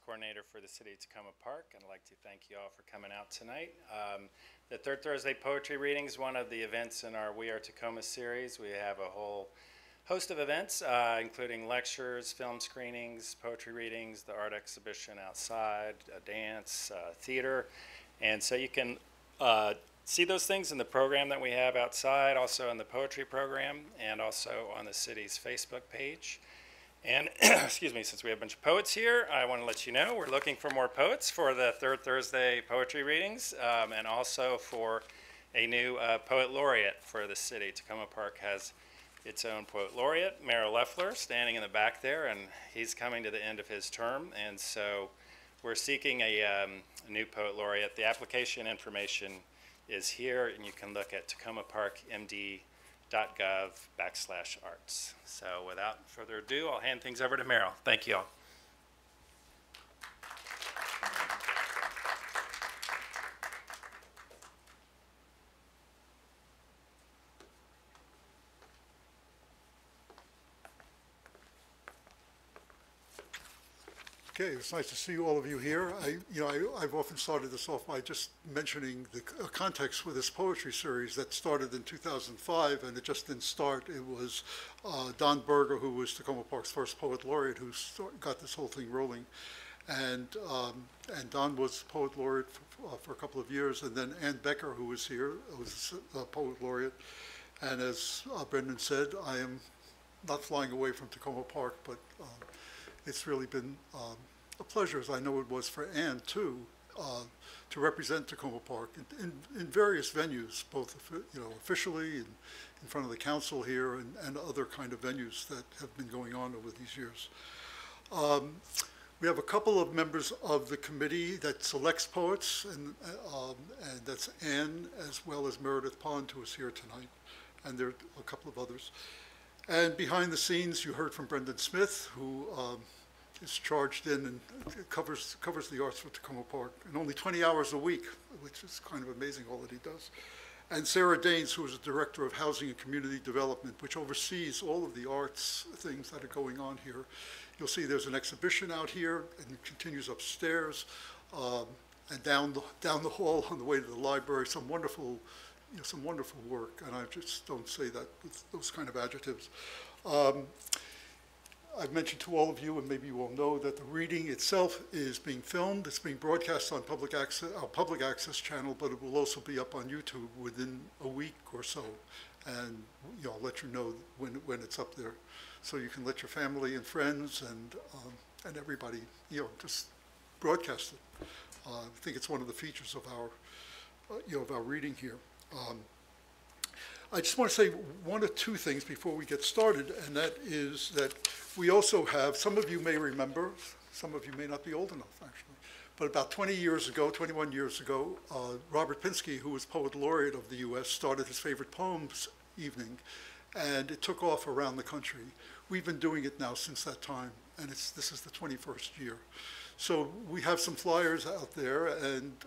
Coordinator for the City of Takoma Park, and I'd like to thank you all for coming out tonight. The Third Thursday Poetry Reading is one of the events in our We Are Takoma series. We have a whole host of events, including lectures, film screenings, poetry readings, the art exhibition outside, a dance, theater. And so you can see those things in the program that we have outside, also in the poetry program, and also on the city's Facebook page. And excuse me, since we have a bunch of poets here, I want to let you know we're looking for more poets for the Third Thursday Poetry Readings, and also for a new poet laureate for the city. Takoma Park has its own poet laureate, Merrill Leffler, standing in the back there, and he's coming to the end of his term, and so we're seeking a new poet laureate. The application information is here, and you can look at takomaparkmd.gov/arts. So without further ado, I'll hand things over to Merrill. Thank you all. Okay, it's nice to see all of you here. I've often started this off by just mentioning the context for this poetry series that started in 2005, and it just didn't start. It was Don Berger, who was Takoma Park's first poet laureate, who got this whole thing rolling. And Don was poet laureate for a couple of years, and then Ann Becker, who was here, was a poet laureate. And as Brendan said, I am not flying away from Takoma Park, but it's really been a pleasure, as I know it was for Ann too, to represent Takoma Park in various venues, both officially and in front of the council here and other kind of venues that have been going on over these years. We have a couple of members of the committee that selects poets, and that's Ann as well as Meredith Pond, who is here tonight, and there are a couple of others. And behind the scenes, you heard from Brendan Smith, who is charged in and covers the arts for Takoma Park, and only 20 hours a week, which is kind of amazing, all that he does. And Sarah Daines, who is the Director of Housing and Community Development, which oversees all of the arts things that are going on here. You'll see there's an exhibition out here, and it continues upstairs, and down the hall on the way to the library, some wonderful work, and I just don't say that with those kind of adjectives. I've mentioned to all of you, and maybe you all know, that the reading itself is being filmed. It's being broadcast on our public access channel, but it will also be up on YouTube within a week or so. And I'll let you know when it's up there, so you can let your family and friends and everybody just broadcast it. I think it's one of the features of our reading here. I just want to say one or two things before we get started, and that is that we also have, some of you may remember, some of you may not be old enough actually, but about 21 years ago, Robert Pinsky, who was Poet Laureate of the US, started his favorite poems evening, and it took off around the country. We've been doing it now since that time, and this is the 21st year. So we have some flyers out there, and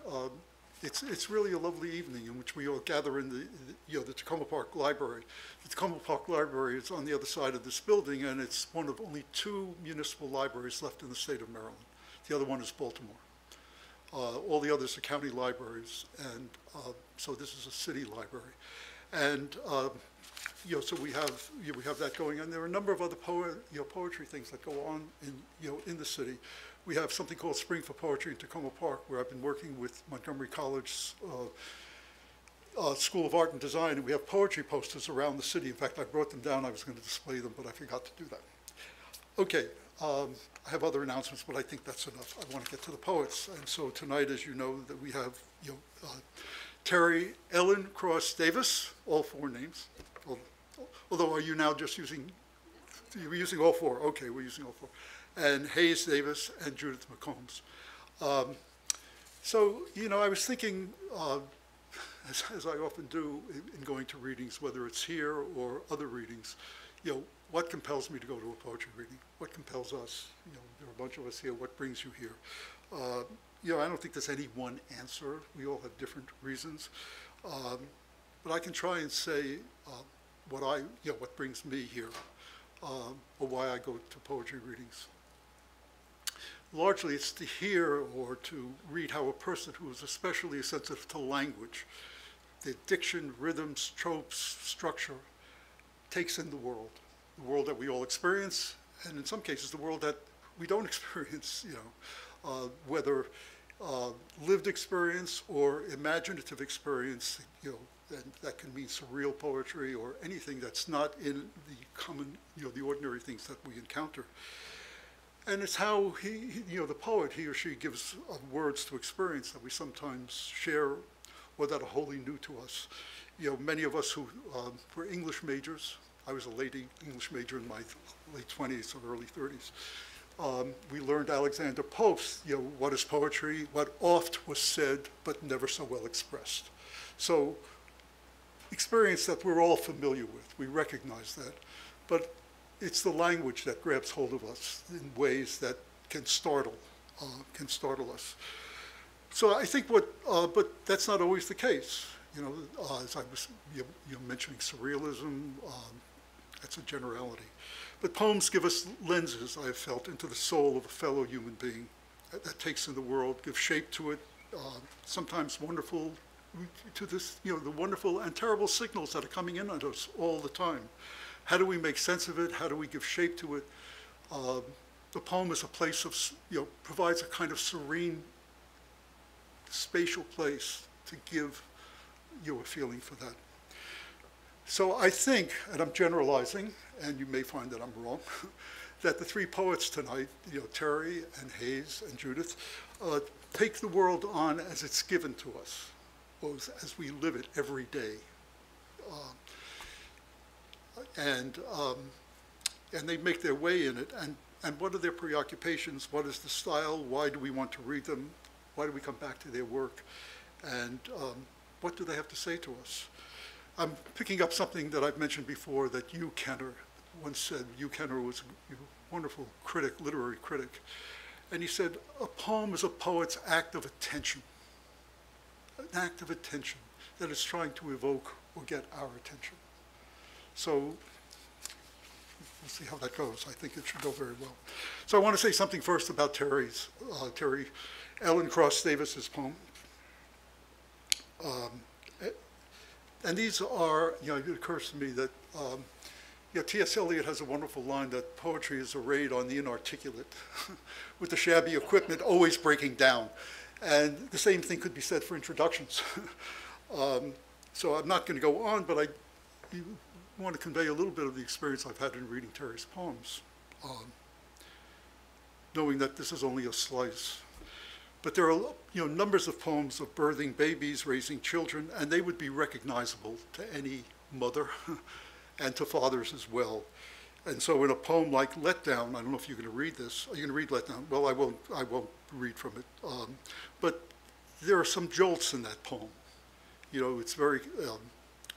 it's really a lovely evening in which we all gather in the Takoma Park Library. The Takoma Park Library is on the other side of this building, and it's one of only 2 municipal libraries left in the state of Maryland. The other one is Baltimore. All the others are county libraries, and so this is a city library. And so we have that going, and there are a number of other poetry things that go on in the city. We have something called Spring for Poetry in Takoma Park, where I've been working with Montgomery College School of Art and Design, and we have poetry posters around the city. In fact, I brought them down. I was going to display them, but I forgot to do that. Okay, I have other announcements, but I think that's enough. I want to get to the poets. And so tonight, as you know, that we have Teri, Ellen Cross Davis, all 4 names. Although, are you now just using all 4? Okay, we're using all 4. And Hayes Davis and Judith McCombs. So, I was thinking, as I often do in going to readings, whether it's here or other readings, what compels me to go to a poetry reading? What compels us? There are a bunch of us here. What brings you here? I don't think there's any one answer. We all have different reasons. But I can try and say what brings me here, or why I go to poetry readings. largely it's to hear or to read how a person who is especially sensitive to language, the diction, rhythms, tropes, structure, takes in the world that we all experience, and in some cases the world that we don't experience, whether lived experience or imaginative experience, and that can mean surreal poetry or anything that's not in the common, the ordinary things that we encounter. And it's how the poet, he or she gives words to experience that we sometimes share or that are wholly new to us. Many of us who were English majors, I was a late English major in my late 20s or early 30s. We learned Alexander Pope's, what is poetry, what oft was said, but never so well expressed. So experience that we're all familiar with, we recognize that, but it's the language that grabs hold of us in ways that can startle us. So I think but that's not always the case. As I was mentioning surrealism, that's a generality. But poems give us lenses, I have felt, into the soul of a fellow human being that takes in the world, gives shape to it, sometimes wonderful, to this, the wonderful and terrible signals that are coming in on us all the time. How do we make sense of it? How do we give shape to it? The poem is a place of, provides a kind of serene, spatial place to give you a feeling for that. So I think, and I'm generalizing, and you may find that I'm wrong, that the three poets tonight, Teri and Hayes and Judith, take the world on as it's given to us, as we live it every day. And they make their way in it. And what are their preoccupations? What is the style? Why do we want to read them? Why do we come back to their work? And what do they have to say to us? I'm picking up something that I've mentioned before that Hugh Kenner once said. Hugh Kenner was a wonderful critic, literary critic. And he said, a poem is a poet's act of attention. An act of attention that is trying to evoke or get our attention. So we'll see how that goes. I think it should go very well. So I want to say something first about Teri Ellen Cross Davis's poem. And these are, it occurs to me that T.S. Eliot has a wonderful line that poetry is a raid on the inarticulate, with the shabby equipment always breaking down. And the same thing could be said for introductions. So I'm not going to go on, but I want to convey a little bit of the experience I've had in reading Teri's poems, knowing that this is only a slice. But there are numbers of poems of birthing babies, raising children, and they would be recognizable to any mother and to fathers as well. And so in a poem like Let Down, I don't know if you're going to read this. Are you going to read Let Down? Well, I won't read from it. But there are some jolts in that poem. It's very,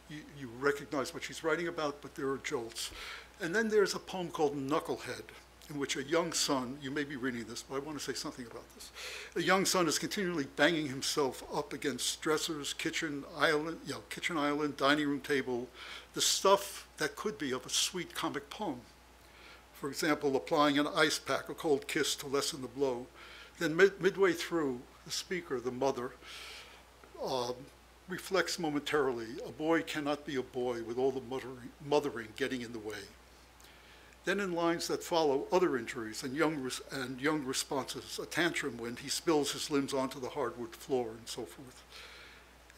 you recognize what she's writing about, but there are jolts. And then there's a poem called Knucklehead, in which a young son, you may be reading this, but I want to say something about this. A young son is continually banging himself up against dressers, kitchen island, dining room table, the stuff that could be of a sweet comic poem. For example, applying an ice pack, a cold kiss to lessen the blow. Then midway through, the speaker, the mother, reflects momentarily, a boy cannot be a boy with all the mothering getting in the way. Then in lines that follow, other injuries and young responses, a tantrum when he spills his limbs onto the hardwood floor and so forth.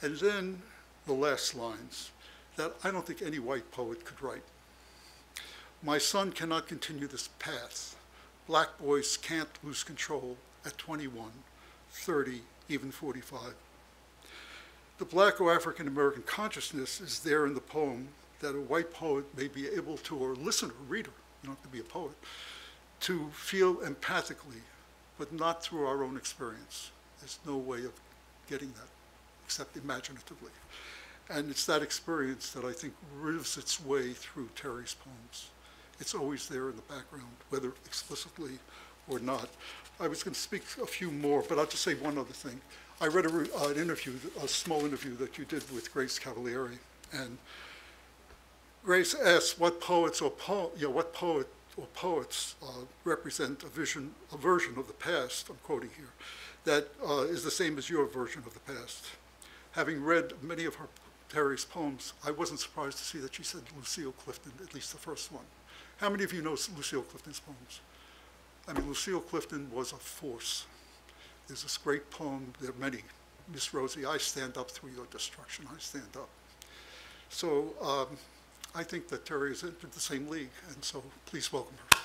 And then the last lines that I don't think any white poet could write. My son cannot continue this path. Black boys can't lose control at 21, 30, even 45. The Black or African American consciousness is there in the poem that a white poet may be able to, or listener, reader, you don't have to be a poet, to feel empathically, but not through our own experience. There's no way of getting that except imaginatively. And it's that experience that I think rivs its way through Teri's poems. It's always there in the background, whether explicitly or not. I was going to speak a few more, but I'll just say one other thing. I read an interview, a small interview that you did with Grace Cavalieri, and Grace asked what poet or poets represent a version of the past, I'm quoting here, that is the same as your version of the past. Having read many of Teri's poems, I wasn't surprised to see that she said Lucille Clifton, at least the first one. How many of you know Lucille Clifton's poems? I mean, Lucille Clifton was a force. There's this great poem, there are many. Miss Rosie, I stand up through your destruction, I stand up. So I think that Teri has entered the same league, and so please welcome her.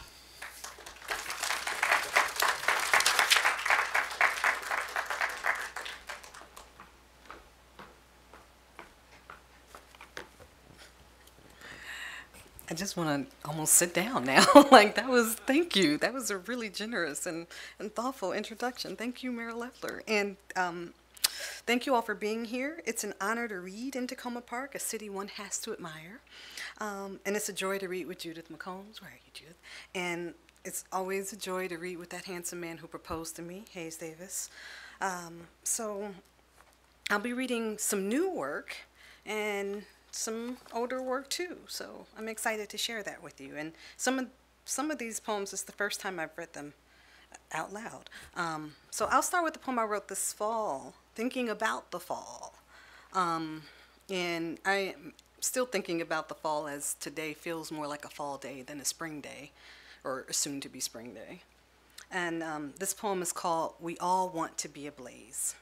I just want to almost sit down now. Like, thank you. That was a really generous and thoughtful introduction. Thank you, Mayor Leffler. And thank you all for being here. It's an honor to read in Takoma Park, a city one has to admire. And it's a joy to read with Judith McCombs. Where are you, Judith? And it's always a joy to read with that handsome man who proposed to me, Hayes Davis. So I'll be reading some new work and some older work too, so I'm excited to share that with you. And some of these poems is the first time I've read them out loud. So I'll start with the poem I wrote this fall, thinking about the fall. And I'm still thinking about the fall, as today feels more like a fall day than a spring day, or a soon-to-be spring day. And this poem is called "We All Want to Be Ablaze."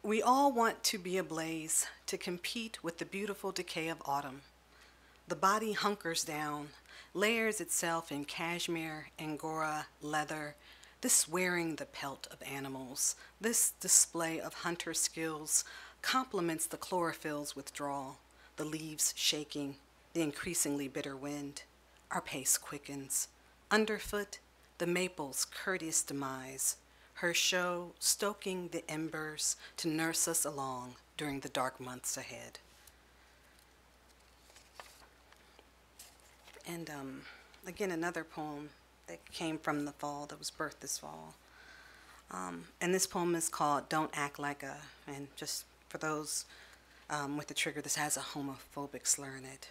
We all want to be ablaze, to compete with the beautiful decay of autumn. The body hunkers down, layers itself in cashmere, angora, leather, this wearing the pelt of animals, this display of hunter skills complements the chlorophyll's withdrawal, the leaves shaking, the increasingly bitter wind. Our pace quickens. Underfoot, the maple's courteous demise, her show stoking the embers to nurse us along during the dark months ahead. And again, another poem that came from the fall, that was birthed this fall. And this poem is called "Don't Act Like a," and just for those with the trigger, this has a homophobic slur in it.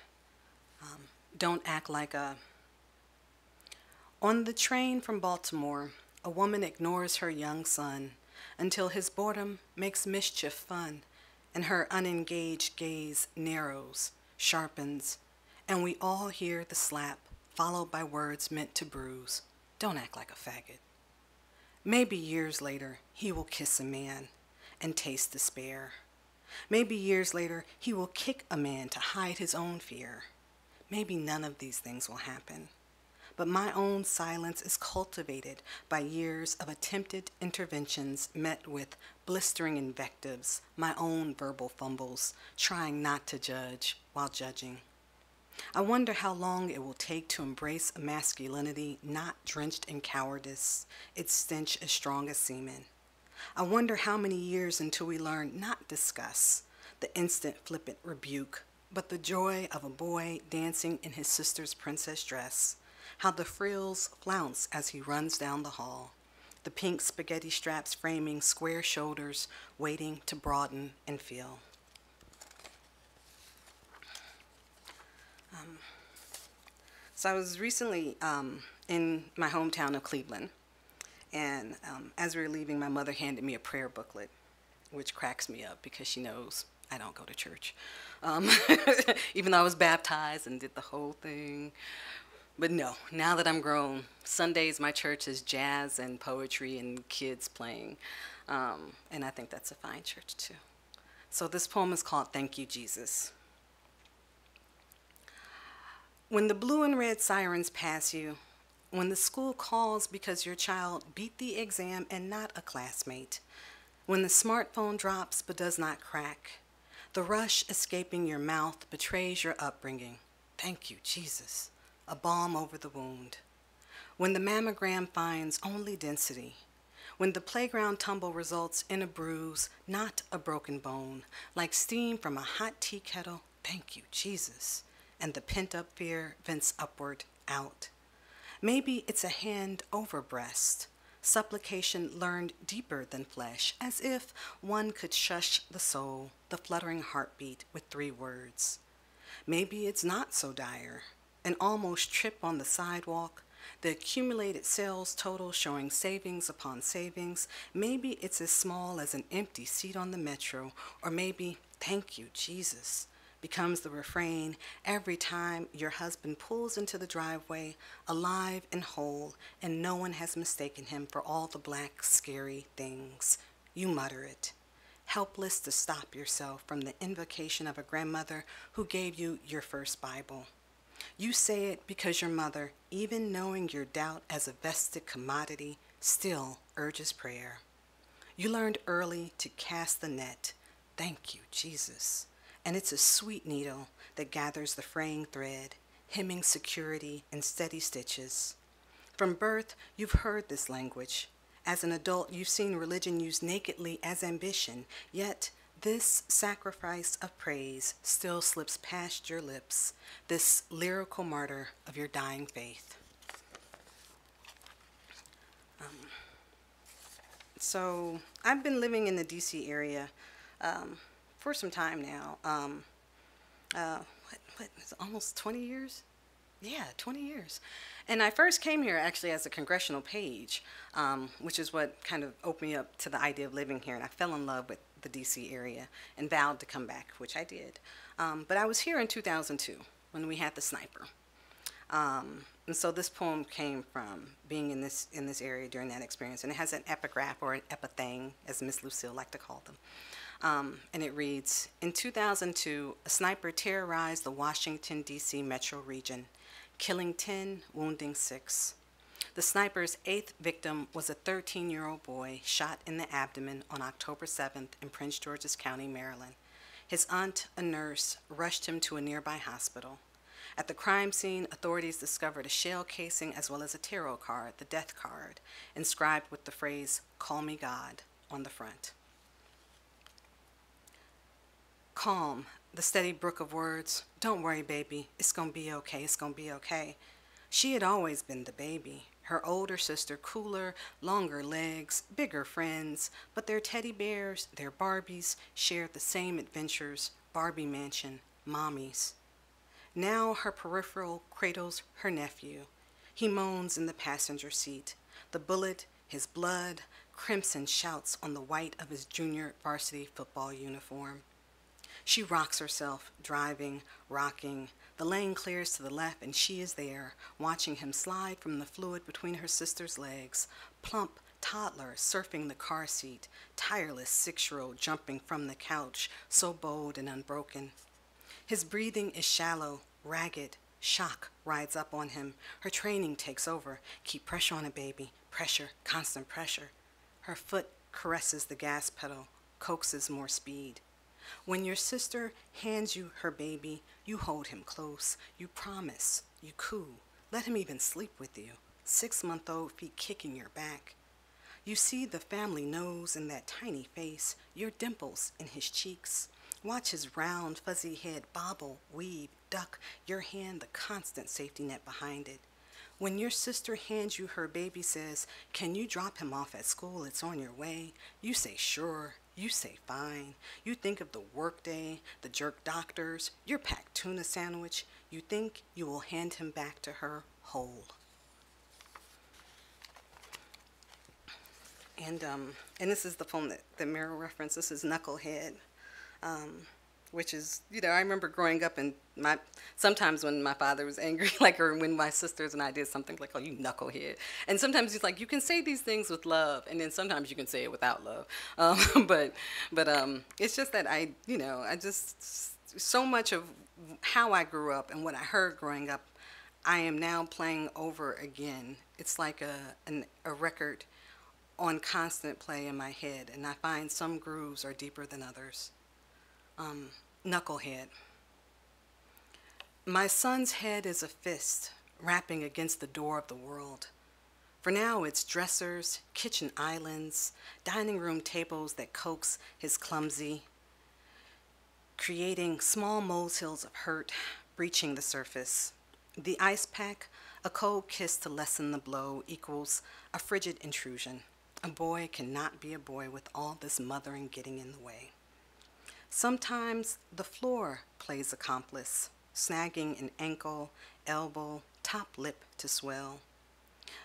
Don't act like a. On the train from Baltimore, a woman ignores her young son until his boredom makes mischief fun, and her unengaged gaze narrows, sharpens, and we all hear the slap, followed by words meant to bruise. Don't act like a faggot. Maybe years later, he will kiss a man and taste despair. Maybe years later, he will kick a man to hide his own fear. Maybe none of these things will happen. But my own silence is cultivated by years of attempted interventions met with blistering invectives, my own verbal fumbles, trying not to judge while judging. I wonder how long it will take to embrace a masculinity not drenched in cowardice, its stench as strong as semen. I wonder how many years until we learn not discuss the instant flippant rebuke, but the joy of a boy dancing in his sister's princess dress, how the frills flounce as he runs down the hall, the pink spaghetti straps framing square shoulders, waiting to broaden and fill. So I was recently in my hometown of Cleveland, and as we were leaving, my mother handed me a prayer booklet, which cracks me up because she knows I don't go to church, even though I was baptized and did the whole thing. But no, now that I'm grown, Sundays my church is jazz and poetry and kids playing, and I think that's a fine church too. So this poem is called "Thank You, Jesus." When the blue and red sirens pass you, when the school calls because your child beat the exam and not a classmate, when the smartphone drops but does not crack, the rush escaping your mouth betrays your upbringing. Thank you, Jesus. A balm over the wound. When the mammogram finds only density, when the playground tumble results in a bruise, not a broken bone, like steam from a hot tea kettle, thank you, Jesus, and the pent-up fear vents upward, out. Maybe it's a hand over breast, supplication learned deeper than flesh, as if one could shush the soul, the fluttering heartbeat with 3 words. Maybe it's not so dire. an almost trip on the sidewalk, the accumulated sales total showing savings upon savings. Maybe it's as small as an empty seat on the metro, or maybe, thank you, Jesus, becomes the refrain every time your husband pulls into the driveway, alive and whole, and no one has mistaken him for all the black, scary things. You mutter it, helpless to stop yourself from the invocation of a grandmother who gave you your first Bible. You say it because your mother, even knowing your doubt as a vested commodity, still urges prayer. You learned early to cast the net. Thank you, Jesus. And it's a sweet needle that gathers the fraying thread, hemming security in steady stitches. From birth, you've heard this language. As an adult, you've seen religion used nakedly as ambition, yet this sacrifice of praise still slips past your lips, this lyrical martyr of your dying faith. So I've been living in the DC area for some time now. What is it, almost 20 years? Yeah, 20 years. And I first came here actually as a congressional page, which is what kind of opened me up to the idea of living here. And I fell in love with the DC area and vowed to come back, which I did. But I was here in 2002 when we had the sniper. And so this poem came from being in this area during that experience. And it has an epigraph, or an epithang, as Miss Lucille liked to call them. And it reads, in 2002, a sniper terrorized the Washington, D.C. metro region, killing 10, wounding 6. The sniper's 8th victim was a 13-year-old boy shot in the abdomen on October 7th in Prince George's County, Maryland. His aunt, a nurse, rushed him to a nearby hospital. At the crime scene, authorities discovered a shell casing as well as a tarot card, the death card, inscribed with the phrase, "Call me God," on the front. Calm, the steady brook of words. Don't worry, baby. It's gonna be okay. It's gonna be okay. She had always been the baby. Her older sister, cooler, longer legs, bigger friends, but their teddy bears, their Barbies, shared the same adventures, Barbie mansion, mommies. Now her peripheral cradles her nephew. He moans in the passenger seat. The bullet, his blood, crimson shouts on the white of his junior varsity football uniform. She rocks herself, driving, rocking. The lane clears to the left, and she is there, watching him slide from the fluid between her sister's legs. Plump toddler surfing the car seat, tireless 6-year-old jumping from the couch, so bold and unbroken. His breathing is shallow, ragged. Shock rides up on him. Her training takes over. Keep pressure on it, baby. Pressure, constant pressure. Her foot caresses the gas pedal, coaxes more speed. When your sister hands you her baby, you hold him close. You promise. You coo. Let him even sleep with you. 6-month-old feet kicking your back. You see the family nose in that tiny face, your dimples in his cheeks. Watch his round, fuzzy head bobble, weave, duck, your hand the constant safety net behind it. When your sister hands you her baby, says, "Can you drop him off at school? It's on your way." You say, "Sure." You say, "Fine." You think of the workday, the jerk doctors, your packed tuna sandwich. You think you will hand him back to her whole. And this is the poem that Meryl referenced. This is Knucklehead. Which is, I remember growing up and sometimes when my father was angry, or when my sisters and I did something like, "Oh, you knucklehead." And sometimes he's like, you can say these things with love, and then sometimes you can say it without love. But it's just that I just, so much of how I grew up and what I heard growing up, I am now playing over again. It's like a record on constant play in my head, and I find some grooves are deeper than others. Knucklehead. My son's head is a fist rapping against the door of the world. For now it's dressers, kitchen islands, dining room tables that coax his clumsy, creating small molehills of hurt, breaching the surface. The ice pack, a cold kiss to lessen the blow, equals a frigid intrusion. A boy cannot be a boy with all this mothering getting in the way. Sometimes the floor plays accomplice. snagging an ankle, elbow, top lip to swell.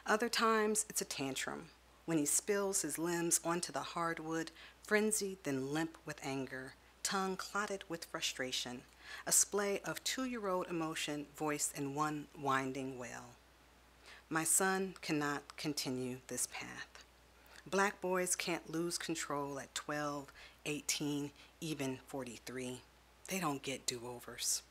Other times it's a tantrum, when he spills his limbs onto the hardwood, frenzied then limp with anger, tongue clotted with frustration, a splay of 2-year-old emotion voiced in one winding wail. My son cannot continue this path. Black boys can't lose control at 12, 18, even 43. They don't get do-overs.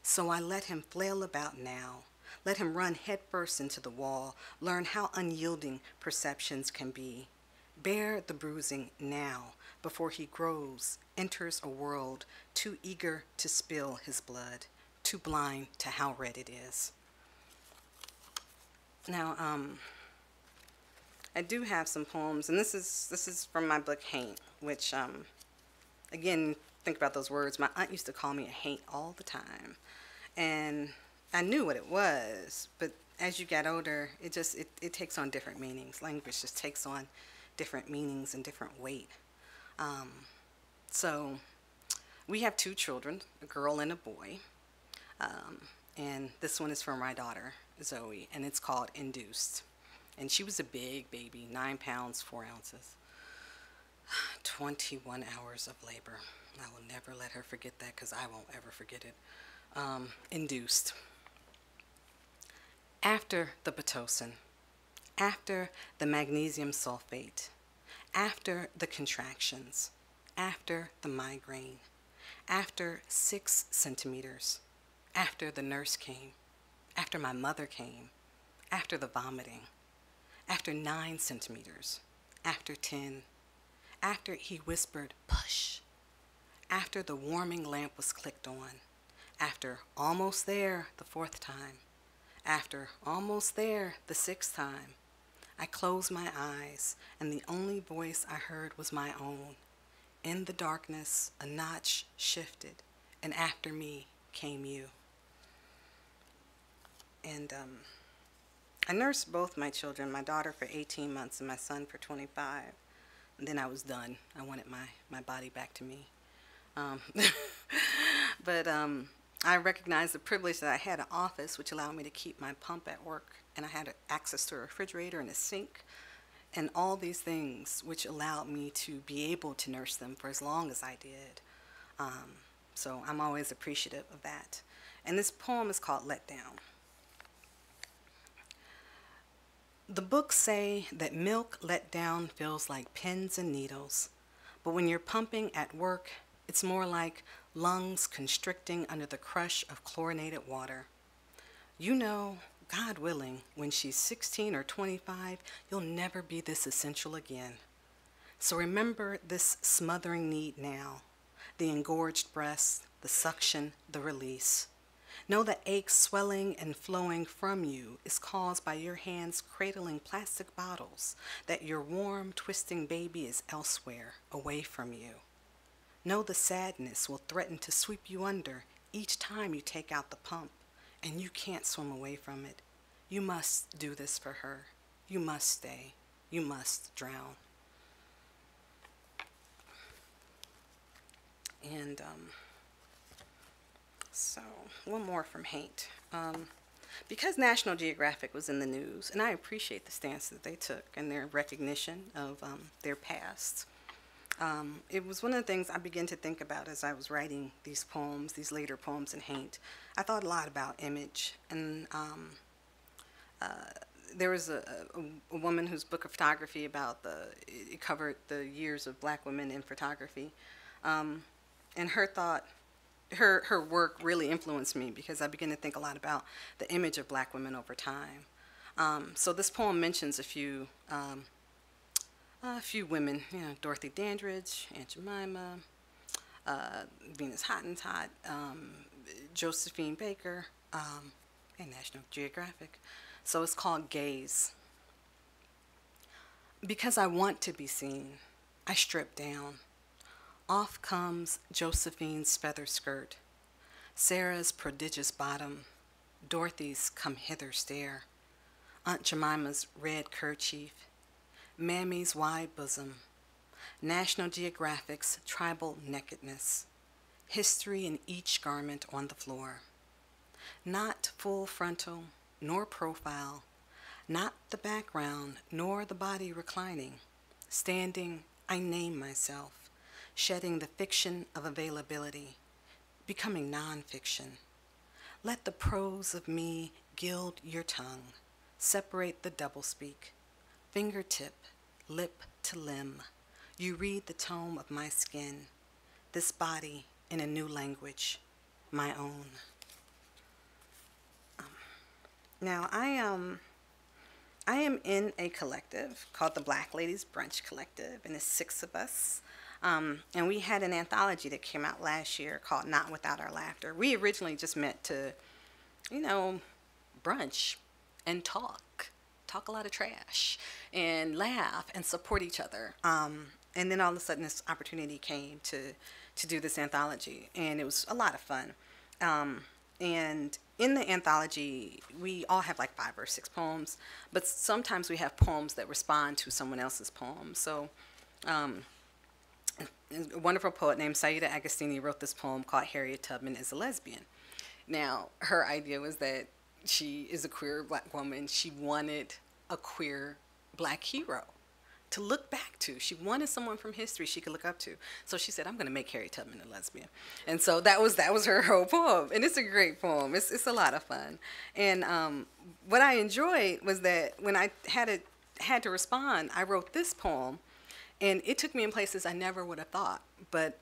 So I let him flail about now. Let him run headfirst into the wall, learn how unyielding perceptions can be. Bear the bruising now, before he grows, enters a world too eager to spill his blood, too blind to how red it is. Now, I do have some poems, and this is from my book Haint, which, again, think about those words. My aunt used to call me a haint all the time, and I knew what it was, but as you get older, it takes on different meanings. Language just takes on different meanings and different weight. So we have 2 children, a girl and a boy, and this one is for my daughter, Zoe, and it's called Induced. And she was a big baby, 9 pounds, 4 ounces. 21 hours of labor. I will never let her forget that because I won't ever forget it. Induced. After the Pitocin, after the magnesium sulfate, after the contractions, after the migraine, after 6 centimeters, after the nurse came, after my mother came, after the vomiting, after 9 centimeters, after 10, after he whispered, push, after the warming lamp was clicked on, after almost there the 4th time, after almost there the 6th time, I closed my eyes, and the only voice I heard was my own. In the darkness, a notch shifted, and after me came you. And I nursed both my children, my daughter for 18 months and my son for 25. And then I was done. I wanted my body back to me. But I recognized the privilege that I had an office, which allowed me to keep my pump at work. And I had access to a refrigerator and a sink and all these things, which allowed me to be able to nurse them for as long as I did. So I'm always appreciative of that. And this poem is called Let Down. The books say that milk let down feels like pins and needles, but when you're pumping at work, it's more like lungs constricting under the crush of chlorinated water. You know, God willing, when she's 16 or 25, you'll never be this essential again. So remember this smothering need now, the engorged breast, the suction, the release. Know the ache swelling and flowing from you is caused by your hands cradling plastic bottles, that your warm, twisting baby is elsewhere, away from you. Know the sadness will threaten to sweep you under each time you take out the pump, and you can't swim away from it. You must do this for her. You must stay. You must drown. And so one more from Haint. Because National Geographic was in the news, and I appreciate the stance that they took and their recognition of their past, it was one of the things I began to think about as I was writing these poems, these later poems in Haint. I thought a lot about image, and there was a woman whose book of photography it covered the years of black women in photography, and her thought, her work really influenced me because I began to think a lot about the image of black women over time. So this poem mentions a few women, Dorothy Dandridge, Aunt Jemima, Venus Hottentot, Josephine Baker, and National Geographic. So it's called Gaze. Because I want to be seen, I strip down. Off comes Josephine's feather skirt, Sarah's prodigious bottom, Dorothy's come hither stare, Aunt Jemima's red kerchief, Mammy's wide bosom, National Geographic's tribal nakedness, history in each garment on the floor, Not full frontal, nor profile, not the background, nor the body reclining. Standing, I name myself, shedding the fiction of availability, becoming nonfiction. Let the prose of me gild your tongue, separate the doublespeak, fingertip, lip to limb. You read the tome of my skin, this body in a new language, my own. Now, I am in a collective called the Black Ladies Brunch Collective, and it's 6 of us. And we had an anthology that came out last year called Not Without Our Laughter. We originally just meant to, brunch and talk a lot of trash and laugh and support each other. And then all of a sudden this opportunity came to do this anthology, and it was a lot of fun. And in the anthology, we all have like 5 or 6 poems, but sometimes we have poems that respond to someone else's poem. So a wonderful poet named Saida Agostini wrote this poem called Harriet Tubman is a Lesbian. Now, her idea was that she is a queer black woman. She wanted a queer black hero to look back to. She wanted someone from history she could look up to. So she said, I'm going to make Harriet Tubman a lesbian. And so that was her whole poem. And it's a great poem. It's a lot of fun. And what I enjoyed was that when I had to respond, I wrote this poem, and it took me in places I never would have thought. But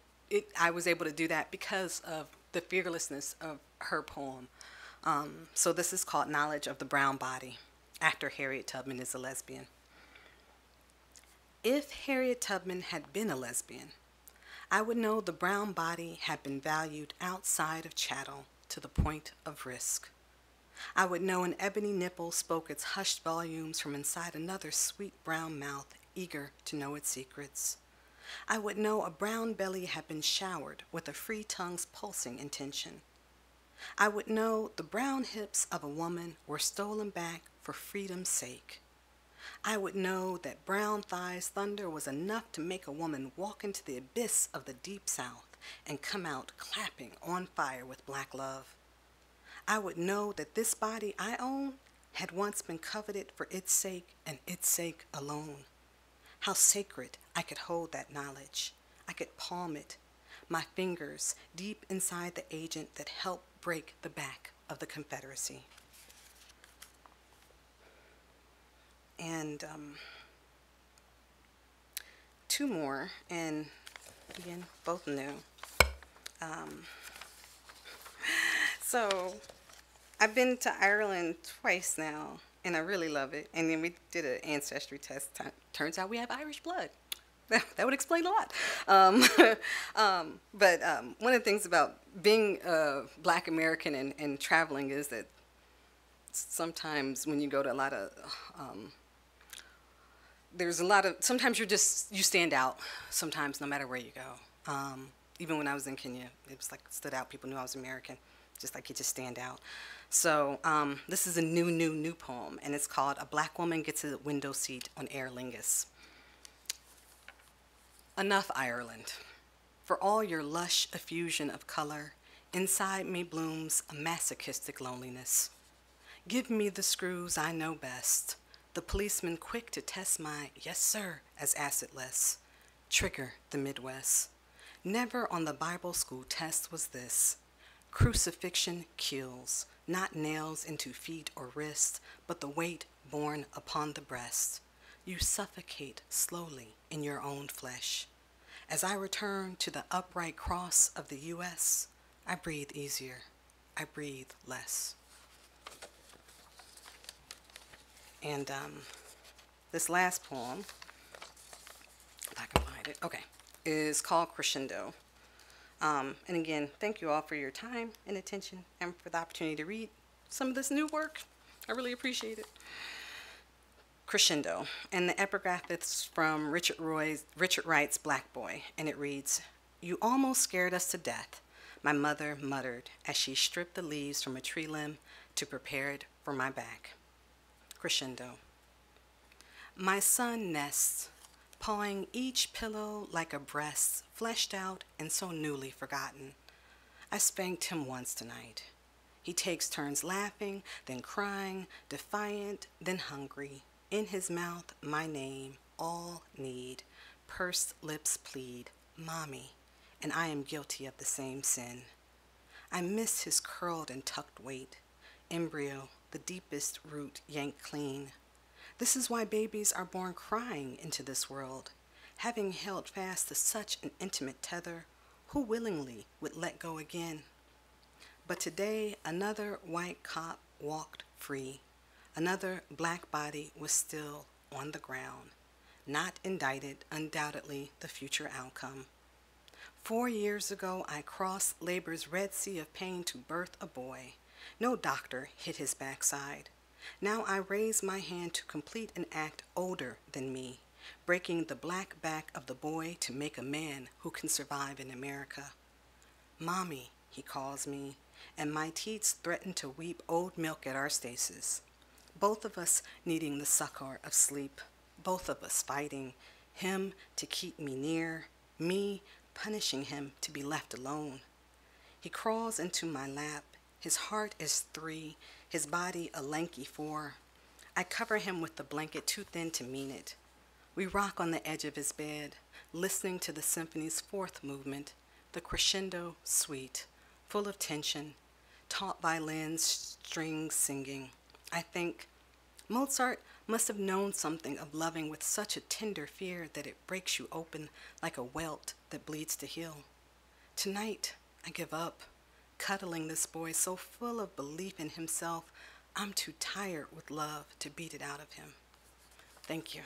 I was able to do that because of the fearlessness of her poem. So this is called Knowledge of the Brown Body, after Harriet Tubman is a Lesbian. If Harriet Tubman had been a lesbian, I would know the brown body had been valued outside of chattel to the point of risk. I would know an ebony nipple spoke its hushed volumes from inside another sweet brown mouth, eager to know its secrets. I would know a brown belly had been showered with a free tongue's pulsing intention. I would know the brown hips of a woman were stolen back for freedom's sake. I would know that brown thighs thunder was enough to make a woman walk into the abyss of the deep south and come out clapping on fire with black love. I would know that this body I own had once been coveted for its sake and its sake alone. How sacred I could hold that knowledge. I could palm it, my fingers deep inside the agent that helped break the back of the Confederacy. And 2 more, and again, both new. So I've been to Ireland twice now, and I really love it. And then we did an ancestry test. Turns out we have Irish blood. That would explain a lot. But one of the things about being a Black American and traveling is that sometimes when you go to a lot of sometimes you stand out sometimes no matter where you go. Even when I was in Kenya, it was like stood out. People knew I was American, just like you just stand out. So this is a new poem, and it's called A Black Woman Gets a Window Seat on Aer Lingus. Enough, Ireland. For all your lush effusion of color, inside me blooms a masochistic loneliness. Give me the screws I know best, the policeman quick to test my yes sir as acidless. Trigger the Midwest. Never on the Bible school test was this. Crucifixion kills, not nails into feet or wrists, but the weight borne upon the breast. You suffocate slowly in your own flesh. As I return to the upright cross of the U.S., I breathe easier. I breathe less. And this last poem, if I can find it, okay, is called Crescendo. And again, thank you all for your time and attention and for the opportunity to read some of this new work. I really appreciate it. Crescendo, and the epigraph is from Richard Wright's Black Boy, and it reads, "You almost scared us to death," my mother muttered as she stripped the leaves from a tree limb to prepare it for my back. Crescendo. My son nests, pawing each pillow like a breast, fleshed out and so newly forgotten. I spanked him once tonight. He takes turns laughing, then crying, defiant, then hungry. In his mouth, my name, all need. Pursed lips plead, Mommy, and I am guilty of the same sin. I miss his curled and tucked weight, embryo, the deepest root yanked clean. This is why babies are born crying into this world. Having held fast to such an intimate tether, who willingly would let go again? But today, another white cop walked free. Another black body was still on the ground. Not indicted, undoubtedly the future outcome. 4 years ago, I crossed labor's red sea of pain to birth a boy. No doctor hit his backside. Now I raise my hand to complete an act older than me, breaking the black back of the boy to make a man who can survive in America. Mommy, he calls me, and my teats threaten to weep old milk at our stasis. Both of us needing the succor of sleep, both of us fighting, him to keep me near, me punishing him to be left alone. He crawls into my lap. His heart is 3, his body a lanky 4. I cover him with the blanket too thin to mean it. We rock on the edge of his bed, listening to the symphony's 4th movement, the crescendo suite, full of tension, taut violins, strings singing. I think Mozart must have known something of loving with such a tender fear that it breaks you open like a welt that bleeds to heal. Tonight, I give up, cuddling this boy so full of belief in himself, I'm too tired with love to beat it out of him. Thank you.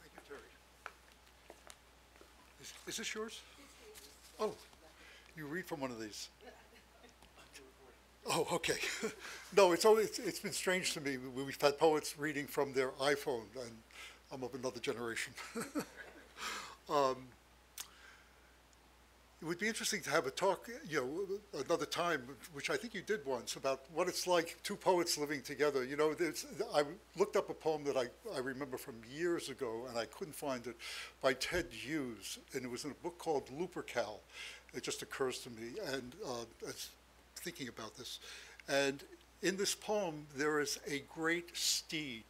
Thank you, Teri. Is this yours? Oh, you read from one of these. Oh, okay. No, it's been strange to me. We've had poets reading from their iPhone, and I'm of another generation. It would be interesting to have a talk, another time, which I think you did once, about what it's like, 2 poets living together. I looked up a poem that I remember from years ago, and I couldn't find it, by Ted Hughes, and it was in a book called Lupercal. It just occurs to me, and as thinking about this. And in this poem, there is a great steed,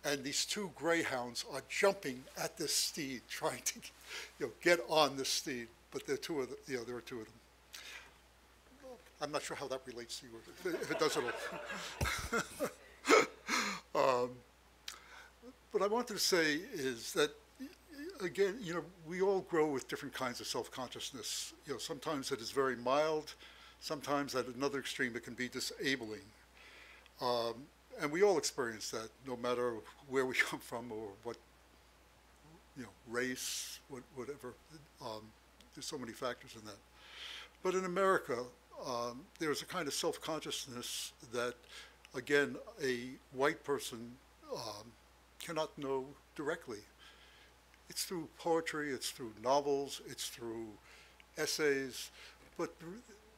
and these 2 greyhounds are jumping at this steed, trying to, get on the steed. But there are 2 of them. There are 2 of them. I'm not sure how that relates to you, if it does at all. What I wanted to say is that, again, we all grow with different kinds of self-consciousness. Sometimes it is very mild. Sometimes at another extreme it can be disabling. And we all experience that, no matter where we come from or what, race, whatever. There's so many factors in that. But in America, there's a kind of self-consciousness that, again, a white person cannot know directly. It's through poetry, it's through novels, it's through essays, but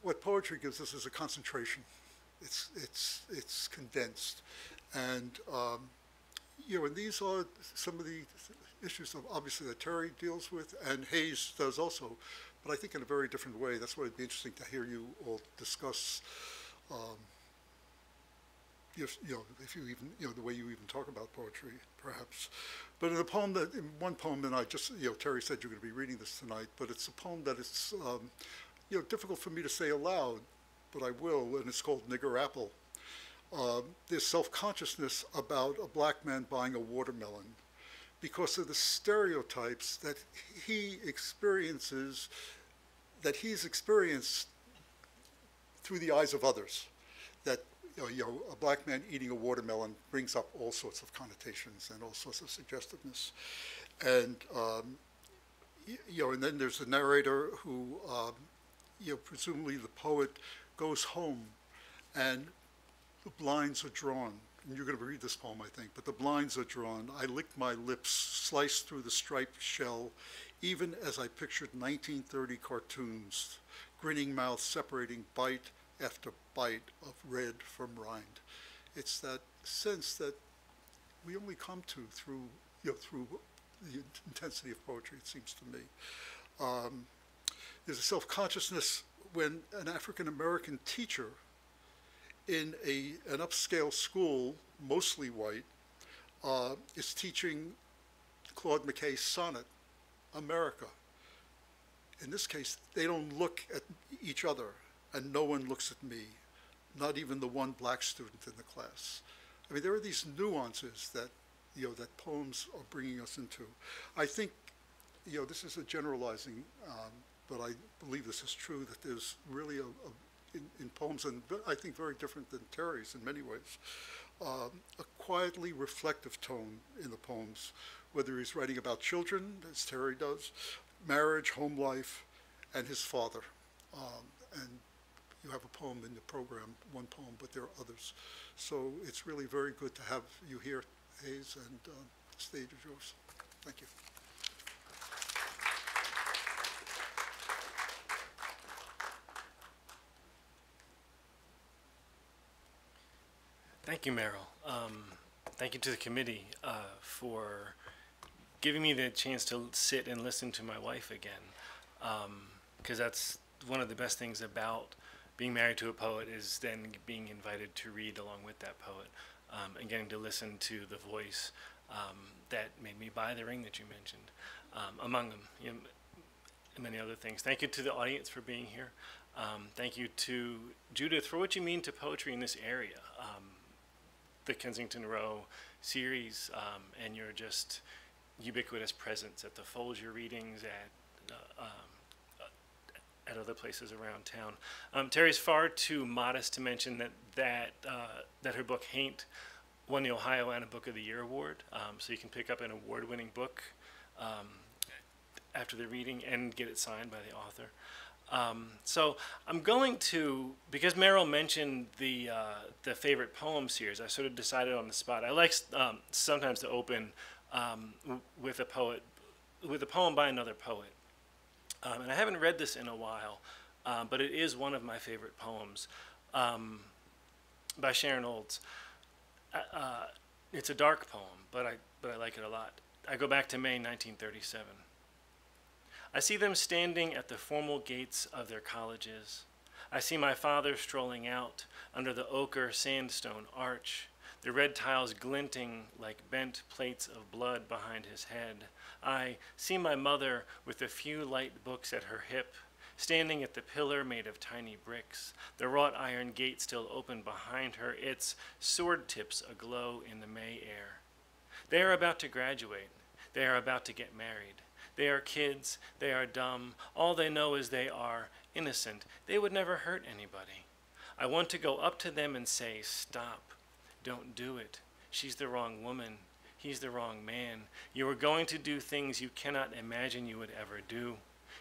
what poetry gives us is a concentration. It's condensed, and and these are some of the issues obviously that Teri deals with, and Hayes does also, but I think in a very different way. That's why it'd be interesting to hear you all discuss, if you even, the way you even talk about poetry, perhaps. But in one poem, and I just, Teri said you're going to be reading this tonight, but it's a poem that it's, difficult for me to say aloud, but I will, and it's called Nigger Apple. There's self-consciousness about a black man buying a watermelon because of the stereotypes that he's experienced through the eyes of others. That a black man eating a watermelon brings up all sorts of connotations and all sorts of suggestiveness. And and then there's the narrator who, presumably the poet goes home, and the blinds are drawn. And you're going to read this poem, I think, but the blinds are drawn. I licked my lips, sliced through the striped shell, even as I pictured 1930 cartoons, grinning mouths separating bite after bite of red from rind. It's that sense that we only come to through, through the intensity of poetry, it seems to me. There's a self-consciousness when an African-American teacher in an upscale school, mostly white, is teaching Claude McKay's sonnet, America. In this case, they don't look at each other, and no one looks at me, not even the one black student in the class. I mean, there are these nuances that, that poems are bringing us into. I think, this is a generalizing, but I believe this is true, that there's really in poems, and I think very different than Teri's in many ways, a quietly reflective tone in the poems, whether he's writing about children, as Teri does, marriage, home life, and his father. And you have a poem in the program, one poem, but there are others. So it's really very good to have you here, Hayes, and the stage is yours. Thank you. Thank you, Meryl. Thank you to the committee for giving me the chance to sit and listen to my wife again, because that's one of the best things about being married to a poet, is then being invited to read along with that poet, and getting to listen to the voice that made me buy the ring that you mentioned, among them, and many other things. Thank you to the audience for being here. Thank you to Judith for what you mean to poetry in this area. The Kensington Row series, and your just ubiquitous presence at the Folger readings, at other places around town. Teri's far too modest to mention that her book Haint won the Ohio Anna Book of the Year award, so you can pick up an award-winning book after the reading and get it signed by the author. So I'm going to, because Meryl mentioned the favorite poem series, I sort of decided on the spot. I like sometimes to open with a poem by another poet. And I haven't read this in a while, but it is one of my favorite poems, by Sharon Olds. It's a dark poem, but I like it a lot. I go back to May 1937. I see them standing at the formal gates of their colleges. I see my father strolling out under the ochre sandstone arch, the red tiles glinting like bent plates of blood behind his head. I see my mother with a few light books at her hip, standing at the pillar made of tiny bricks, the wrought iron gate still open behind her, its sword tips aglow in the May air. They are about to graduate. They are about to get married. They are kids, they are dumb, all they know is they are innocent. They would never hurt anybody. I want to go up to them and say, stop, don't do it. She's the wrong woman, he's the wrong man. You are going to do things you cannot imagine you would ever do.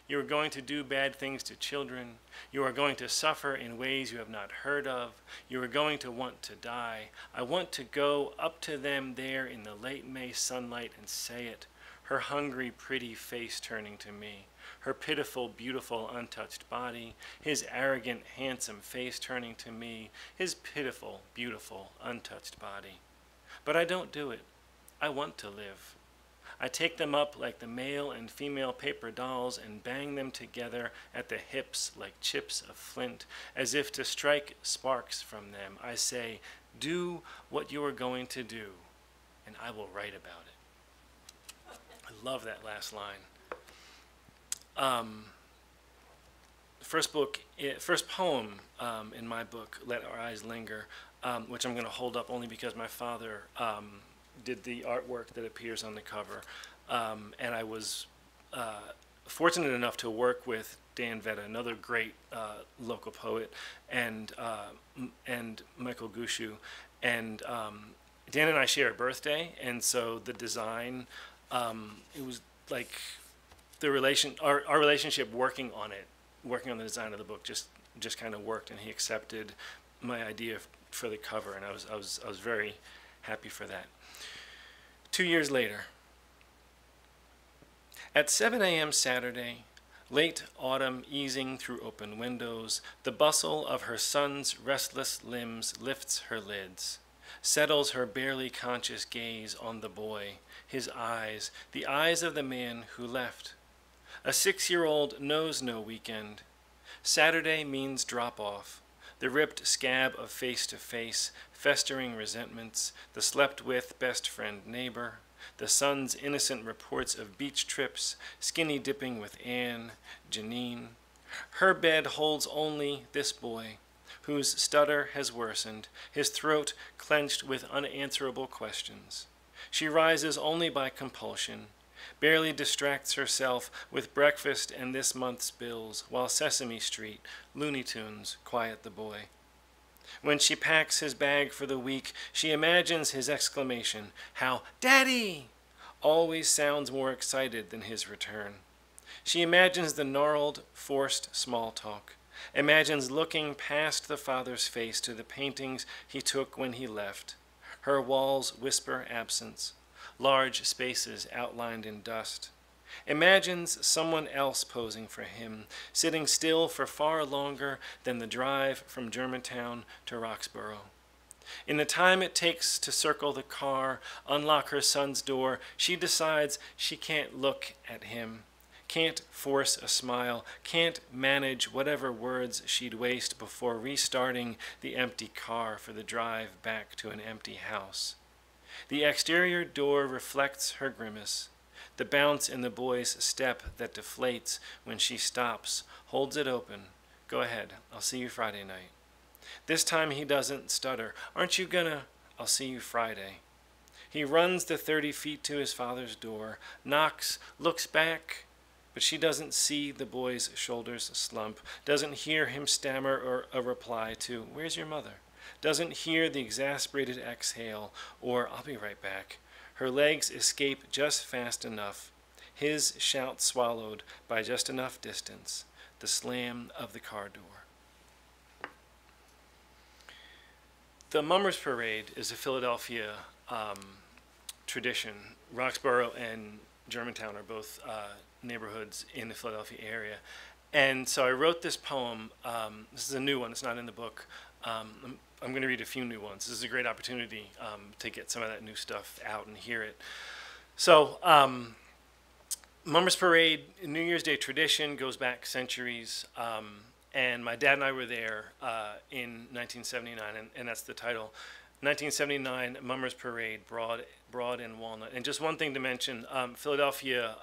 You are going to do bad things to children. You are going to suffer in ways you have not heard of. You are going to want to die. I want to go up to them there in the late May sunlight and say it. Her hungry, pretty face turning to me, her pitiful, beautiful, untouched body, his arrogant, handsome face turning to me, his pitiful, beautiful, untouched body. But I don't do it. I want to live. I take them up like the male and female paper dolls and bang them together at the hips like chips of flint, as if to strike sparks from them. I say, do what you are going to do, and I will write about it. I love that last line. First poem in my book, Let Our Eyes Linger, which I'm going to hold up only because my father did the artwork that appears on the cover. And I was fortunate enough to work with Dan Vetta, another great local poet, and Michael Gushu. And Dan and I share a birthday, and so the design, it was like our relationship working on the design of the book just kind of worked, and he accepted my idea for the cover, and I was very happy for that. 2 years later, at 7 a.m. Saturday, Late autumn easing through open windows, the bustle of her son's restless limbs lifts her lids, settles her barely conscious gaze on the boy, his eyes, the eyes of the man who left. A 6-year-old knows no weekend. Saturday means drop-off, the ripped scab of face-to-face, festering resentments, the slept-with best friend neighbor, the son's innocent reports of beach trips, skinny dipping with Anne, Janine. Her bed holds only this boy, whose stutter has worsened, his throat clenched with unanswerable questions. She rises only by compulsion, barely distracts herself with breakfast and this month's bills, while Sesame Street, Looney Tunes quiet the boy. When she packs his bag for the week, she imagines his exclamation, how "Daddy!" always sounds more excited than his return. She imagines the gnarled, forced small talk, imagines looking past the father's face to the paintings he took when he left. Her walls whisper absence, large spaces outlined in dust. Imagines someone else posing for him, sitting still for far longer than the drive from Germantown to Roxborough. In the time it takes to circle the car, unlock her son's door, she decides she can't look at him, can't force a smile, can't manage whatever words she'd waste before restarting the empty car for the drive back to an empty house. The exterior door reflects her grimace, the bounce in the boy's step that deflates when she stops, holds it open. Go ahead, I'll see you Friday night. This time he doesn't stutter. Aren't you gonna? I'll see you Friday. He runs the 30 feet to his father's door, knocks, looks back, but she doesn't see the boy's shoulders slump, doesn't hear him stammer or a reply to, "Where's your mother?" Doesn't hear the exasperated exhale or, "I'll be right back." Her legs escape just fast enough, his shout swallowed by just enough distance, the slam of the car door. The Mummers Parade is a Philadelphia tradition. Roxborough and Germantown are both neighborhoods in the Philadelphia area. And so I wrote this poem. This is a new one. It's not in the book. I'm going to read a few new ones. This is a great opportunity to get some of that new stuff out and hear it. So, Mummers Parade, New Year's Day tradition, goes back centuries. And my dad and I were there in 1979, and that's the title. 1979, Mummers Parade, Broad and Walnut. And just one thing to mention, Philadelphia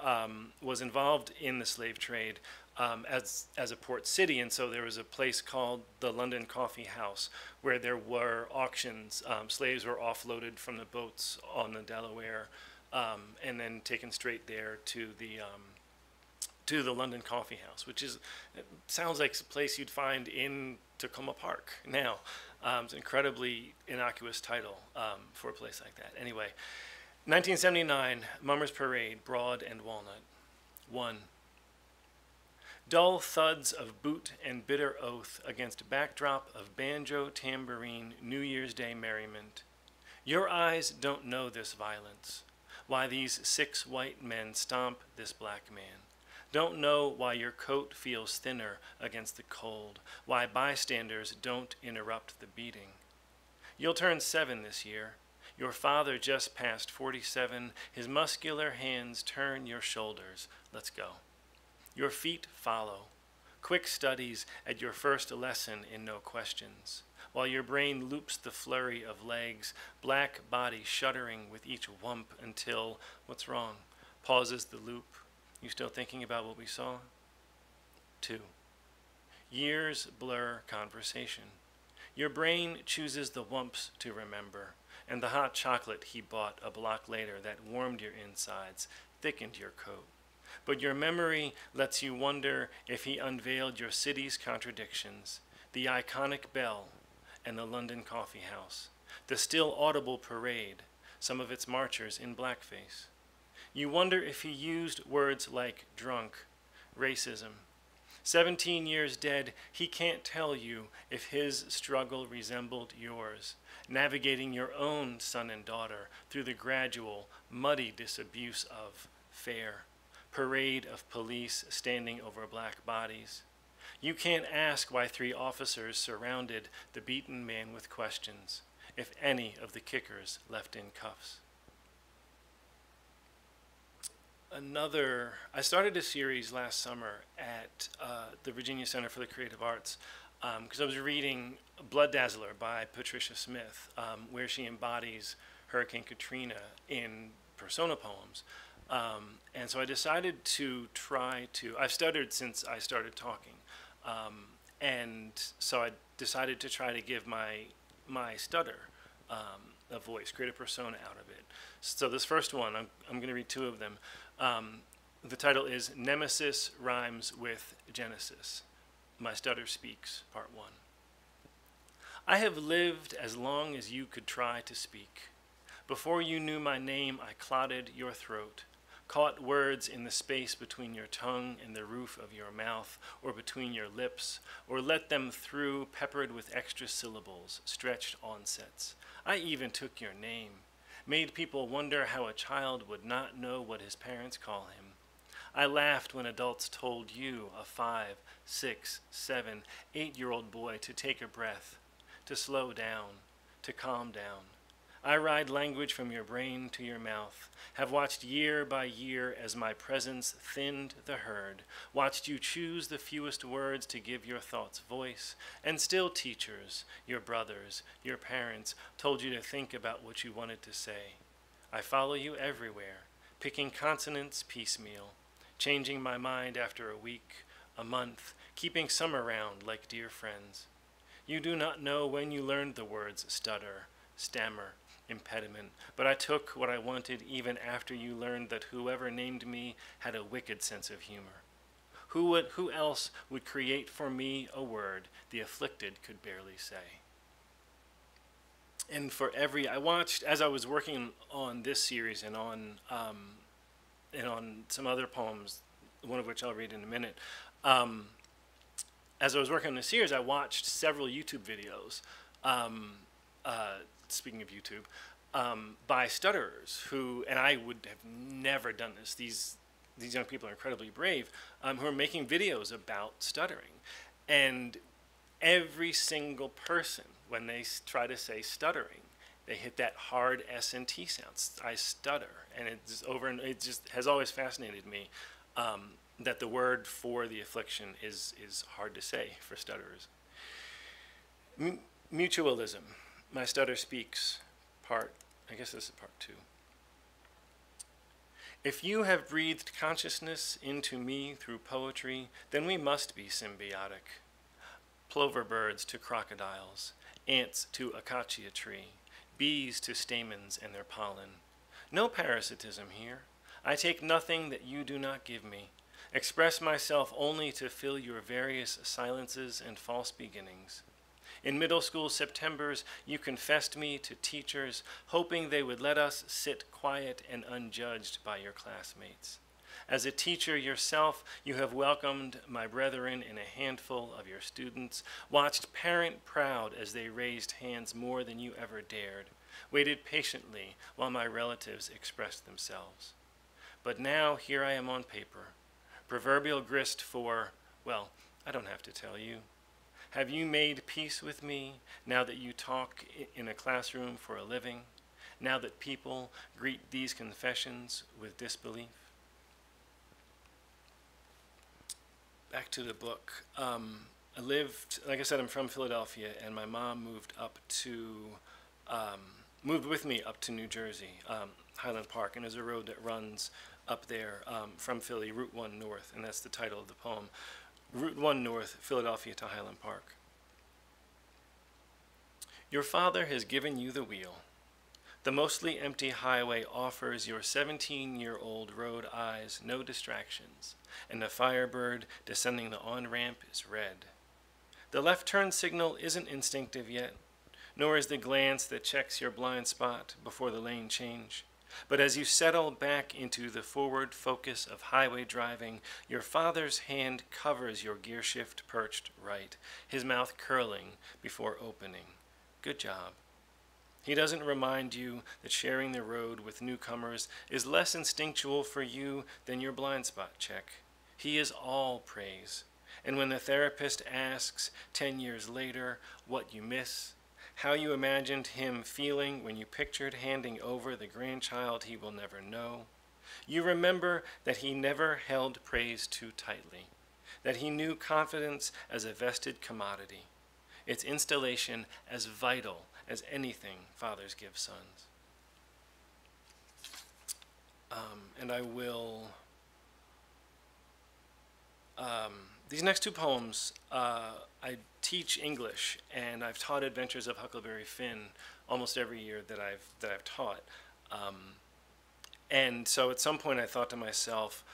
was involved in the slave trade as a port city, and so there was a place called the London Coffee House where there were auctions. Slaves were offloaded from the boats on the Delaware and then taken straight there to the London Coffee House, which is, it sounds like a place you'd find in Takoma Park now. It's an incredibly innocuous title for a place like that. Anyway, 1979, Mummers Parade, Broad and Walnut. 1. Dull thuds of boot and bitter oath against backdrop of banjo, tambourine, New Year's Day merriment. Your eyes don't know this violence, why these 6 white men stomp this black man. Don't know why your coat feels thinner against the cold, why bystanders don't interrupt the beating. You'll turn 7 this year. Your father just passed 47. His muscular hands turn your shoulders. Let's go. Your feet follow. Quick studies at your first lesson in no questions, while your brain loops the flurry of legs, black body shuddering with each whump until, what's wrong? Pauses the loop. You still thinking about what we saw? 2. Years blur conversation. Your brain chooses the whumps to remember, and the hot chocolate he bought a block later that warmed your insides, thickened your coat. But your memory lets you wonder if he unveiled your city's contradictions, the iconic bell and the London Coffee House, the still audible parade, some of its marchers in blackface. You wonder if he used words like drunk, racism. 17 years dead, he can't tell you if his struggle resembled yours, navigating your own son and daughter through the gradual, muddy disabuse of fair. parade of police standing over black bodies. You can't ask why 3 officers surrounded the beaten man with questions, if any of the kickers left in cuffs. I started a series last summer at the Virginia Center for the Creative Arts because I was reading Blood Dazzler by Patricia Smith, where she embodies Hurricane Katrina in persona poems. And so I decided to I've stuttered since I started talking. And so I decided to try to give my stutter a voice, create a persona out of it. So this first one, I'm going to read 2 of them. The title is Nemesis Rhymes with Genesis. My Stutter Speaks, Part 1. I have lived as long as you could try to speak. Before you knew my name, I clotted your throat, caught words in the space between your tongue and the roof of your mouth, or between your lips, or let them through, peppered with extra syllables, stretched onsets. I even took your name, made people wonder how a child would not know what his parents call him. I laughed when adults told you, a 5, 6, 7, 8-year-old boy, to take a breath, to slow down, to calm down. I ride language from your brain to your mouth, have watched year by year as my presence thinned the herd, watched you choose the fewest words to give your thoughts voice, and still teachers, your brothers, your parents, told you to think about what you wanted to say. I follow you everywhere, picking consonants piecemeal, changing my mind after a week, a month, keeping some around like dear friends. You do not know when you learned the words stutter, stammer, impediment, but I took what I wanted even after you learned that whoever named me had a wicked sense of humor. Who else would create for me a word the afflicted could barely say? And I watched, as I was working on this series and on some other poems, one of which I'll read in a minute, as I was working on the series, I watched several YouTube videos, speaking of YouTube, by stutterers who, and I would have never done this, these young people are incredibly brave, who are making videos about stuttering. And every single person, when they try to say stuttering, they hit that hard S and T sounds. I stutter, and it's over, and it just has always fascinated me that the word for the affliction is hard to say for stutterers. Mutualism. My Stutter Speaks, I guess this is part 2. If you have breathed consciousness into me through poetry, then we must be symbiotic. Plover birds to crocodiles, ants to acacia tree, bees to stamens and their pollen. No parasitism here. I take nothing that you do not give me. Express myself only to fill your various silences and false beginnings. In middle school Septembers, you confessed me to teachers, hoping they would let us sit quiet and unjudged by your classmates. As a teacher yourself, you have welcomed my brethren in a handful of your students, watched parent proud as they raised hands more than you ever dared, waited patiently while my relatives expressed themselves. But now here I am on paper, proverbial grist for, well, I don't have to tell you. Have you made peace with me now that you talk in a classroom for a living, now that people greet these confessions with disbelief? Back to the book. I lived, like I said, I'm from Philadelphia, and my mom moved with me up to New Jersey, Highland Park, and there's a road that runs up there from Philly, Route 1 North, and that's the title of the poem. Route 1 North, Philadelphia to Highland Park. Your father has given you the wheel. The mostly empty highway offers your 17-year-old road eyes no distractions, and the Firebird descending the on-ramp is red. The left turn signal isn't instinctive yet, nor is the glance that checks your blind spot before the lane change. But as you settle back into the forward focus of highway driving, your father's hand covers your gear shift perched right, his mouth curling before opening. Good job. He doesn't remind you that sharing the road with newcomers is less instinctual for you than your blind spot check. He is all praise. And when the therapist asks 10 years later what you miss, how you imagined him feeling when you pictured handing over the grandchild he will never know, you remember that he never held praise too tightly, that he knew confidence as a vested commodity, its installation as vital as anything fathers give sons. And I will, these next two poems, I teach English, and I've taught Adventures of Huckleberry Finn almost every year that I've taught. And so at some point I thought to myself,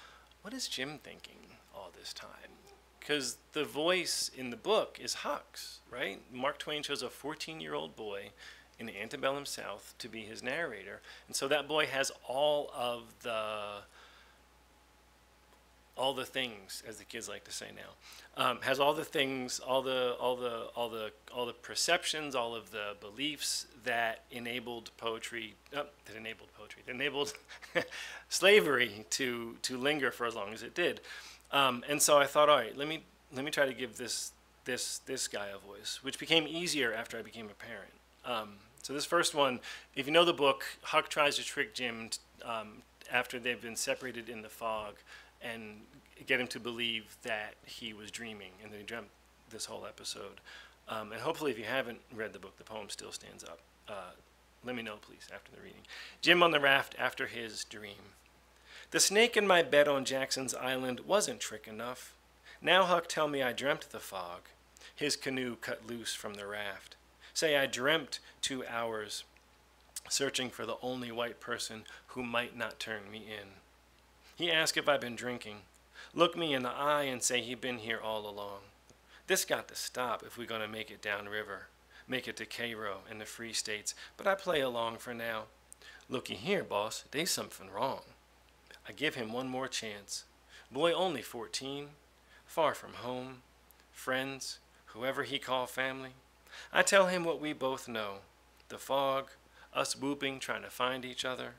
what is Jim thinking all this time? Because the voice in the book is Huck's, right? Mark Twain chose a 14-year-old boy in the antebellum South to be his narrator, and so that boy has all the things, as the kids like to say now, has all the things, all the perceptions, all of the beliefs that enabled poetry, that enabled slavery to linger for as long as it did. And so I thought, all right, let me try to give this guy a voice, which became easier after I became a parent. So this first one, if you know the book, Huck tries to trick Jim after they've been separated in the fog and get him to believe that he was dreaming, and then he dreamt this whole episode. And hopefully if you haven't read the book, the poem still stands up. Let me know, please, after the reading. Jim on the raft after his dream. The snake in my bed on Jackson's Island wasn't trick enough. Now Huck tell me I dreamt the fog, his canoe cut loose from the raft. Say I dreamt 2 hours, searching for the only white person who might not turn me in. He asked if I'd been drinking, look me in the eye and say he'd been here all along. This got to stop if we're gonna make it downriver, make it to Cairo and the Free States, but I play along for now. Looky here, boss, they's something wrong. I give him one more chance. Boy only 14, far from home, friends, whoever he call family. I tell him what we both know, the fog, us whooping trying to find each other,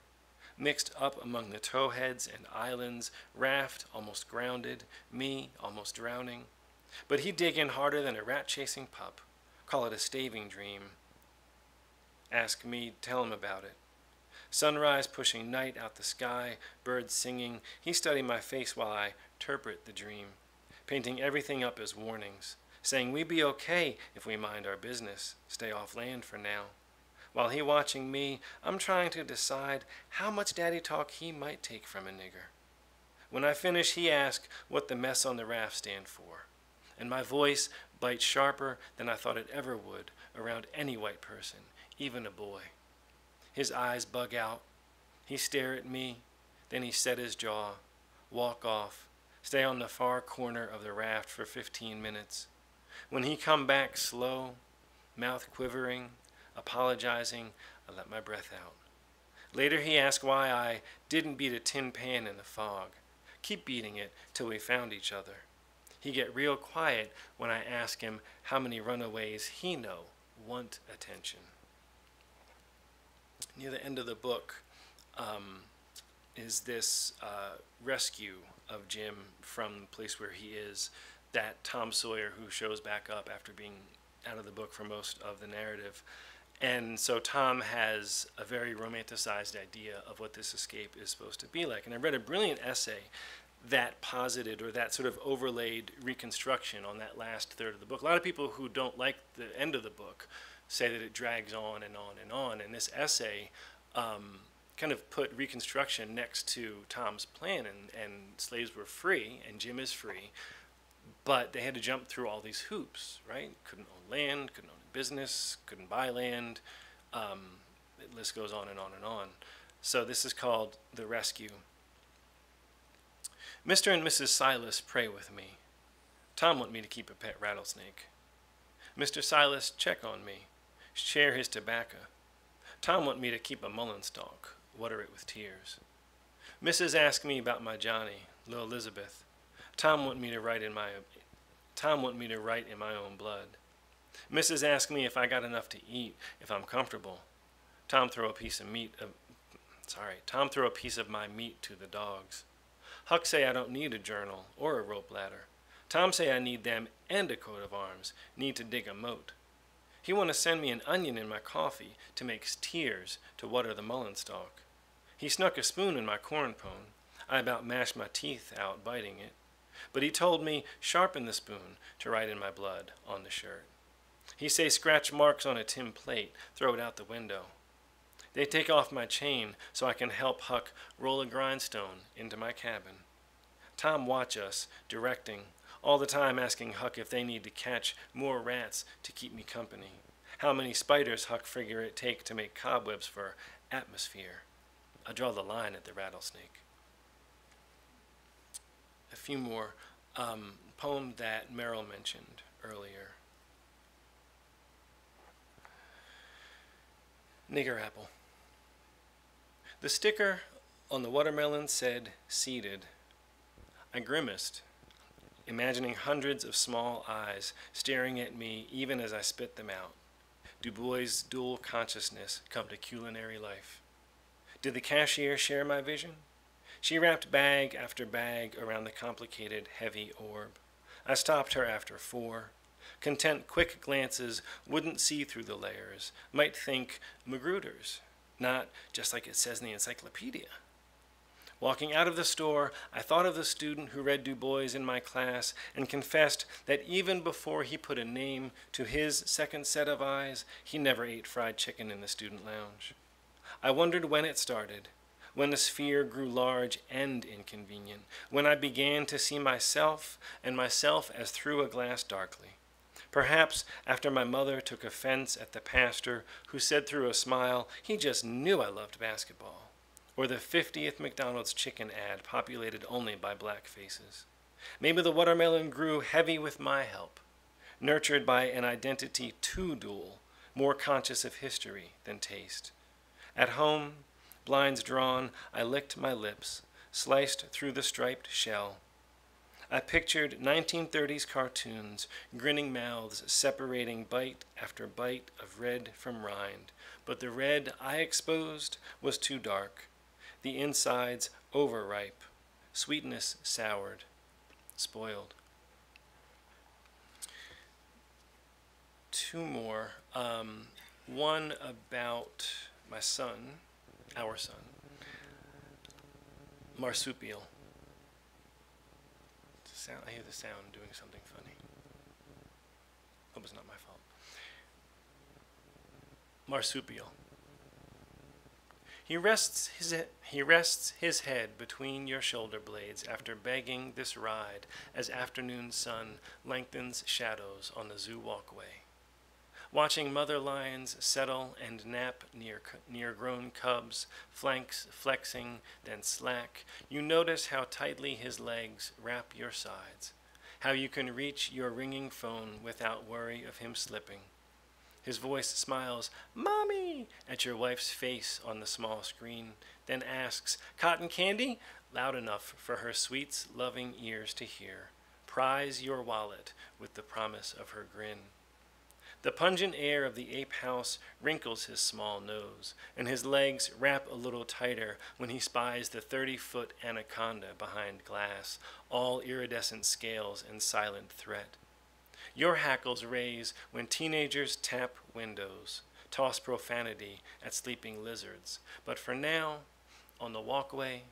mixed up among the towheads and islands, raft almost grounded, me almost drowning. But he dig in harder than a rat-chasing pup, call it a staving dream. Ask me, tell him about it. Sunrise pushing night out the sky, birds singing. He study my face while I interpret the dream, painting everything up as warnings, saying we be okay if we mind our business, stay off land for now. While he watching me, I'm trying to decide how much daddy talk he might take from a nigger. When I finish, he asks what the mess on the raft stand for, and my voice bites sharper than I thought it ever would around any white person, even a boy. His eyes bug out. He stare at me, then he set his jaw, walk off, stay on the far corner of the raft for 15 minutes. When he come back slow, mouth quivering, apologizing, I let my breath out. Later he asked why I didn't beat a tin pan in the fog, keep beating it till we found each other. He get real quiet when I ask him how many runaways he know want attention. Near the end of the book is this rescue of Jim from the place where he is, that Tom Sawyer who shows back up after being out of the book for most of the narrative. And so Tom has a very romanticized idea of what this escape is supposed to be like. And I read a brilliant essay that posited, or that sort of overlaid reconstruction on that last third of the book. A lot of people who don't like the end of the book say that it drags on and on and on. And this essay kind of put Reconstruction next to Tom's plan, and slaves were free, and Jim is free, but they had to jump through all these hoops, right? Couldn't own land, couldn't own a business, couldn't buy land. The list goes on and on and on. So this is called The Rescue. Mr. and Mrs. Silas pray with me. Tom want me to keep a pet rattlesnake. Mr. Silas check on me, share his tobacco. Tom want me to keep a mullein stalk, water it with tears. Mrs. ask me about my Johnny, little Elizabeth. Tom want me to write in my own blood. Mrs. ask me if I got enough to eat, if I'm comfortable. Tom throw a piece of my meat to the dogs. Huck say I don't need a journal or a rope ladder. Tom say I need them and a coat of arms, need to dig a moat. He want to send me an onion in my coffee to make tears to water the mullein stalk. He snuck a spoon in my corn pone. I about mashed my teeth out biting it. But he told me sharpen the spoon to write in my blood on the shirt. He say scratch marks on a tin plate, throw it out the window. They take off my chain so I can help Huck roll a grindstone into my cabin. Tom watch us, directing, all the time asking Huck if they need to catch more rats to keep me company. How many spiders Huck figure it take to make cobwebs for atmosphere. I draw the line at the rattlesnake. A few more. Poem that Merrill mentioned earlier. Nigger apple. The sticker on the watermelon said seeded. I grimaced, imagining hundreds of small eyes staring at me even as I spit them out. Du Bois' dual consciousness come to culinary life. Did the cashier share my vision? She wrapped bag after bag around the complicated, heavy orb. I stopped her after 4. Content quick glances wouldn't see through the layers, might think Magruders, not just like it says in the encyclopedia. Walking out of the store, I thought of the student who read Du Bois in my class and confessed that even before he put a name to his second set of eyes, he never ate fried chicken in the student lounge. I wondered when it started, when the sphere grew large and inconvenient, when I began to see myself and myself as through a glass darkly. Perhaps after my mother took offense at the pastor who said through a smile, he just knew I loved basketball, or the 50th McDonald's chicken ad populated only by black faces. Maybe the watermelon grew heavy with my help, nurtured by an identity too dual, more conscious of history than taste. At home, blinds drawn, I licked my lips, sliced through the striped shell. I pictured 1930s cartoons, grinning mouths separating bite after bite of red from rind, but the red I exposed was too dark, the insides overripe, sweetness soured, spoiled. 2 more. One about my son, our son, marsupial. I hear the sound doing something funny. Hope it's not my fault. Marsupial. He rests his head between your shoulder blades after begging this ride as afternoon sun lengthens shadows on the zoo walkway. Watching mother lions settle and nap near grown cubs, flanks flexing, then slack, you notice how tightly his legs wrap your sides, how you can reach your ringing phone without worry of him slipping. His voice smiles, "Mommy," at your wife's face on the small screen, then asks, "Cotton candy?" loud enough for her sweet's loving ears to hear. Prize your wallet with the promise of her grin. The pungent air of the ape house wrinkles his small nose, and his legs wrap a little tighter when he spies the 30-foot anaconda behind glass, all iridescent scales and silent threat. Your hackles raise when teenagers tap windows, toss profanity at sleeping lizards. But for now, on the walkway,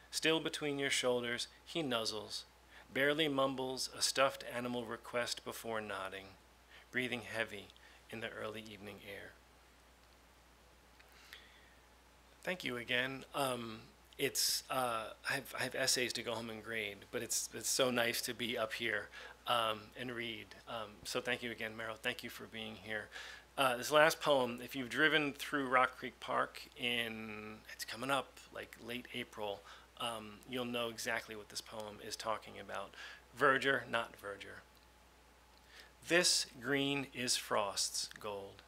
still between your shoulders, he nuzzles, barely mumbles a stuffed animal request before nodding, breathing heavy in the early evening air. Thank you again. I have essays to go home and grade, but it's so nice to be up here and read. So thank you again, Merrill. Thank you for being here. This last poem, if you've driven through Rock Creek Park it's coming up like late April, you'll know exactly what this poem is talking about. Verdure, not verdure. This green is frost's gold,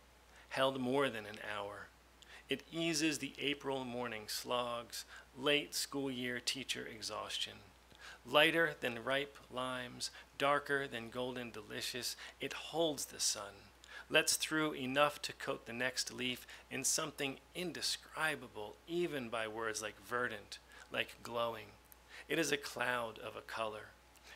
held more than an hour. It eases the April morning slogs, late school year teacher exhaustion. Lighter than ripe limes, darker than golden delicious, it holds the sun, lets through enough to coat the next leaf in something indescribable, even by words like verdant, like glowing. It is a cloud of a color.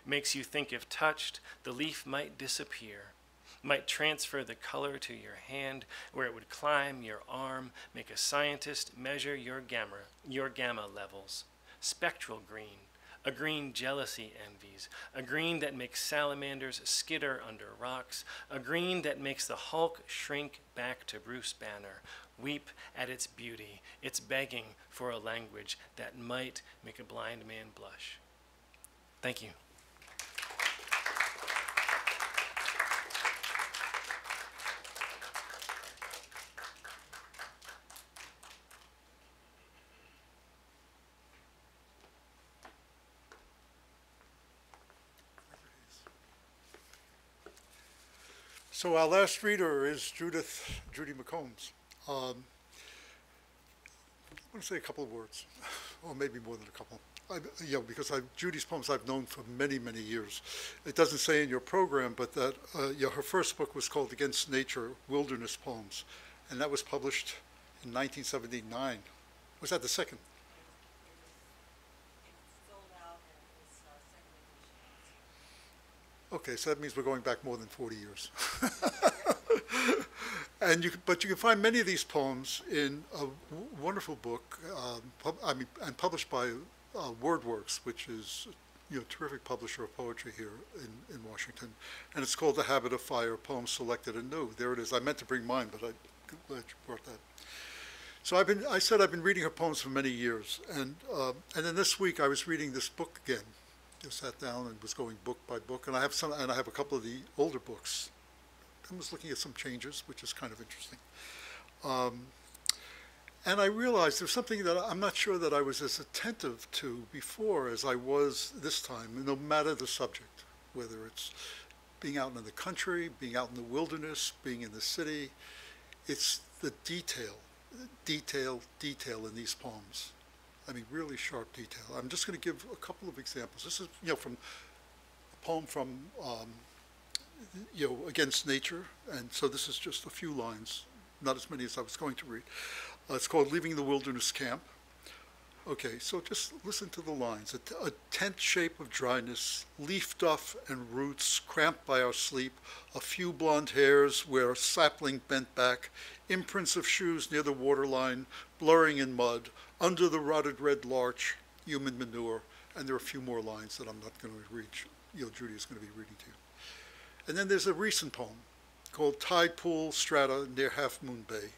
Makes you think if touched, the leaf might disappear, might transfer the color to your hand, where it would climb your arm, make a scientist measure your gamma levels. Spectral green, a green jealousy envies, a green that makes salamanders skitter under rocks, a green that makes the Hulk shrink back to Bruce Banner, weep at its beauty, its begging for a language that might make a blind man blush. Thank you. So our last reader is Judy McCombs. I want to say a couple of words, or maybe more than a couple. Because Judy's poems I've known for many, many years. It doesn't say in your program, but that her first book was called Against Nature, Wilderness Poems, and that was published in 1979. Was that the second? Okay, so that means we're going back more than 40 years. But you can find many of these poems in a wonderful book, and published by WordWorks, which is a terrific publisher of poetry here in Washington, and it's called The Habit of Fire: Poems Selected and New. There it is. I meant to bring mine, but I'm glad you brought that. So I said I've been reading her poems for many years, and then this week I was reading this book again. I sat down and was going book by book, and I have a couple of the older books. I was looking at some changes, which is kind of interesting. And I realized there's something that I'm not sure that I was as attentive to before as I was this time, no matter the subject, whether it's being out in the country, being out in the wilderness, being in the city. It's the detail in these poems. I mean, really sharp detail. I'm just going to give a couple of examples. This is, from a poem from, Against Nature, and so this is just a few lines, not as many as I was going to read. It's called Leaving the Wilderness Camp. Okay, so just listen to the lines. A tent shape of dryness, leaf duff and roots cramped by our sleep, a few blonde hairs where a sapling bent back, imprints of shoes near the waterline, blurring in mud, under the rotted red larch, human manure, and there are a few more lines that I'm not going to read. Judy is going to be reading to you. And then there's a recent poem called Tide Pool Strata near Half Moon Bay.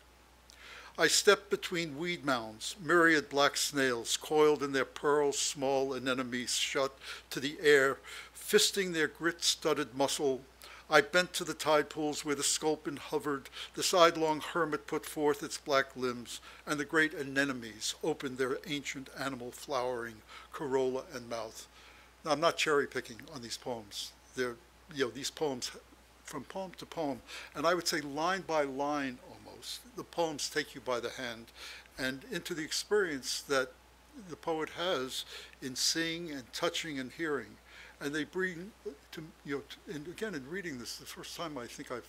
I step between weed mounds, myriad black snails coiled in their pearls, small anemones shut to the air, fisting their grit-studded muscle. I bent to the tide pools where the sculpin hovered, the sidelong hermit put forth its black limbs, and the great anemones opened their ancient animal flowering corolla and mouth. Now, I'm not cherry-picking on these poems. They're, these poems from poem to poem, and I would say line by line almost, the poems take you by the hand and into the experience that the poet has in seeing and touching and hearing. And they bring to, and again, in reading this, the first time I think I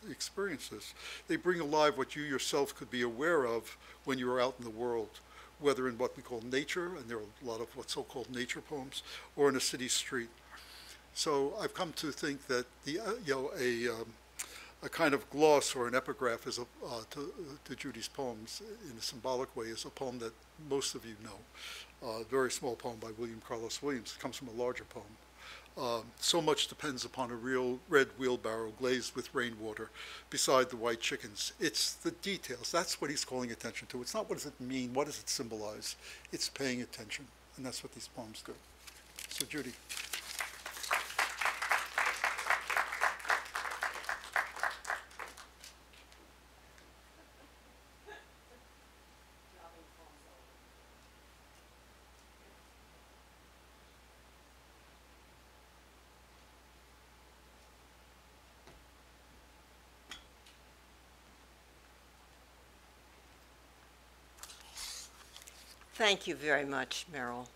experienced this, they bring alive what you yourself could be aware of when you were out in the world, whether in what we call nature, and there are a lot of what so-called nature poems, or in a city street. So I've come to think that a kind of gloss or an epigraph is to Judy's poems in a symbolic way is a poem that most of you know. A very small poem by William Carlos Williams. It comes from a larger poem. So much depends upon a real red wheelbarrow glazed with rainwater beside the white chickens. It's the details. That's what he's calling attention to. It's not what does it mean, what does it symbolize. It's paying attention, and that's what these poems do. So Judy. Thank you very much, Meryl.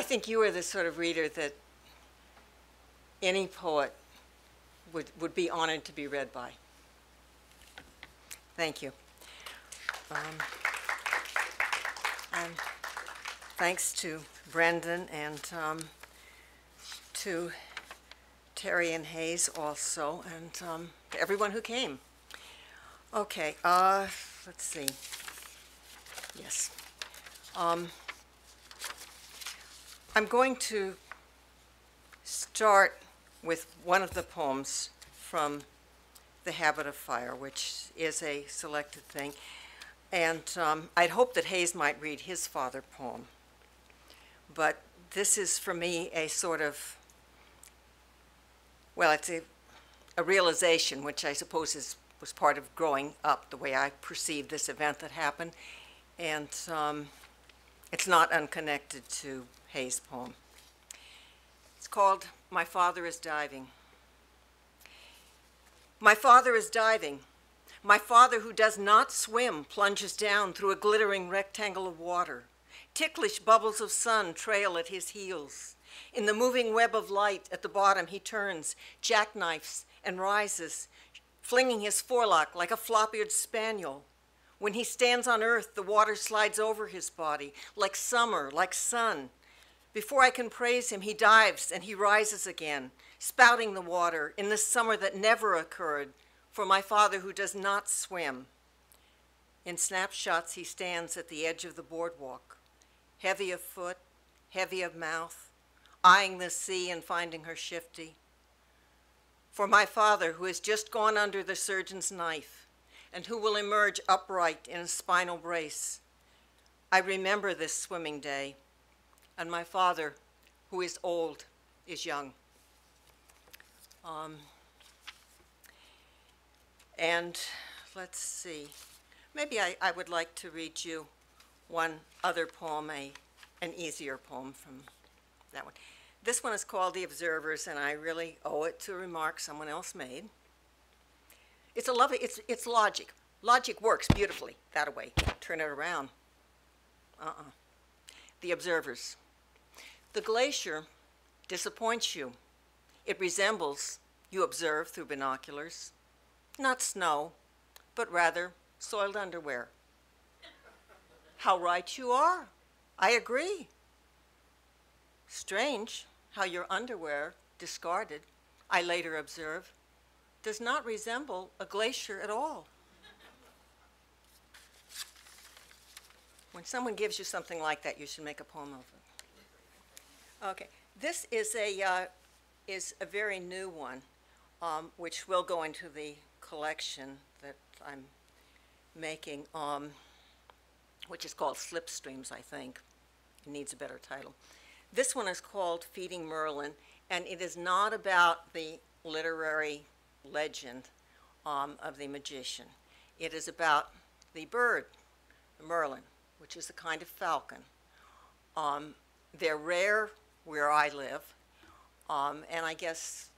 think you are the sort of reader that any poet would be honored to be read by. Thank you. And thanks to Brendan and to Teri and Hayes also, and to everyone who came. Okay, let's see. Yes. I'm going to start with one of the poems from The Habit of Fire, which is a selected thing. And I'd hoped that Hayes might read his father poem. But this is, for me, a sort of, well, it's a realization, which I suppose was part of growing up, the way I perceived this event that happened. And it's not unconnected to Hayes' poem. It's called My Father is Diving. My father is diving. My father, who does not swim, plunges down through a glittering rectangle of water. Ticklish bubbles of sun trail at his heels. In the moving web of light at the bottom, he turns, jackknifes, and rises, flinging his forelock like a flop-eared spaniel. When he stands on earth, the water slides over his body, like summer, like sun. Before I can praise him, he dives and he rises again, spouting the water in the summer that never occurred, for my father who does not swim. In snapshots, he stands at the edge of the boardwalk, heavy of foot, heavy of mouth, eyeing the sea and finding her shifty. For my father, who has just gone under the surgeon's knife and who will emerge upright in a spinal brace, I remember this swimming day, and my father, who is old, is young. And let's see, maybe I would like to read you one other poem, an easier poem from that one. This one is called The Observers, and I really owe it to a remark someone else made. It's a lovely, it's logic. Logic works beautifully that way. Turn it around. The Observers. The glacier disappoints you. It resembles, you observe through binoculars, not snow, but rather soiled underwear. How right you are. I agree. Strange how your underwear, discarded, I later observe, does not resemble a glacier at all. When someone gives you something like that, you should make a poem of it. Okay, this is a very new one, which will go into the collection that I'm making, which is called Slipstreams, I think. It needs a better title. This one is called Feeding Merlin, and it is not about the literary legend of the magician. It is about the bird, the merlin, which is a kind of falcon. They're rare where I live, and I guess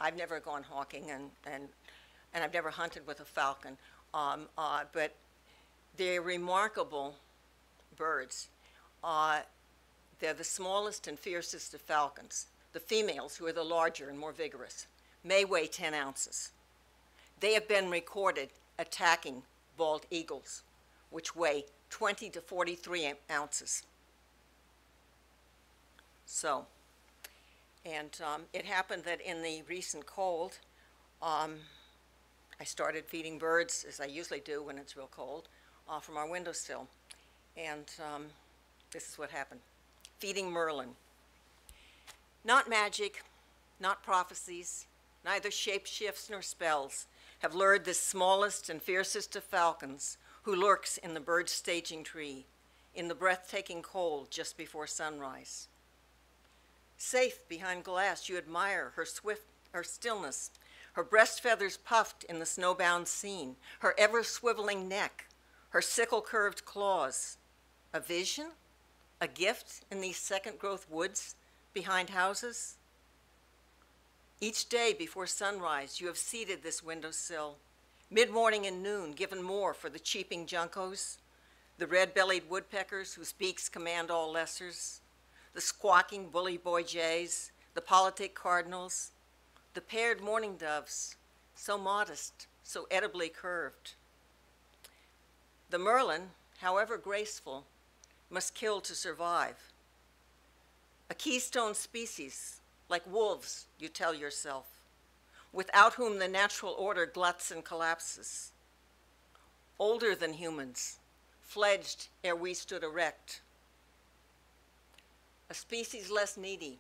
I've never gone hawking, and I've never hunted with a falcon, but they're remarkable birds. They're the smallest and fiercest of falcons. The females, who are the larger and more vigorous, may weigh 10 ounces. They have been recorded attacking bald eagles, which weigh 20 to 43 ounces. So, and it happened that in the recent cold, I started feeding birds, as I usually do when it's real cold, from our windowsill. And this is what happened. Feeding Merlin. Not magic, not prophecies, neither shapeshifts nor spells have lured this smallest and fiercest of falcons who lurks in the bird staging tree in the breathtaking cold just before sunrise. Safe behind glass, you admire her stillness, her breast feathers puffed in the snowbound scene, her ever-swiveling neck, her sickle-curved claws. A vision? A gift in these second-growth woods behind houses? Each day before sunrise, you have seeded this windowsill, mid-morning and noon, given more for the cheeping juncos, the red-bellied woodpeckers whose beaks command all lessers, the squawking bully boy jays, the politic cardinals, the paired mourning doves, so modest, so edibly curved. The merlin, however graceful, must kill to survive. A keystone species, like wolves, you tell yourself, without whom the natural order gluts and collapses. Older than humans, fledged ere we stood erect. A species less needy,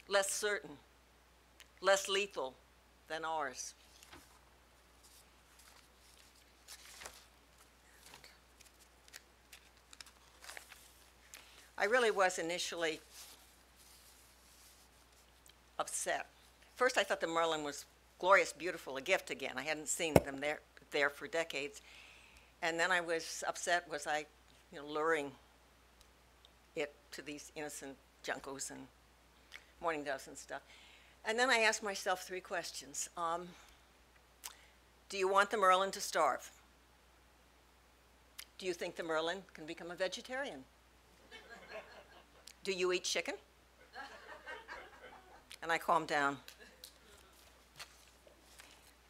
less certain, less lethal than ours. I really was initially upset. First, I thought the merlin was glorious, beautiful, a gift again. I hadn't seen them there for decades. And then I was upset, was I luring it to these innocent juncos and mourning doves and stuff. And then I asked myself 3 questions. Do you want the merlin to starve? Do you think the merlin can become a vegetarian? Do you eat chicken? And I calmed down.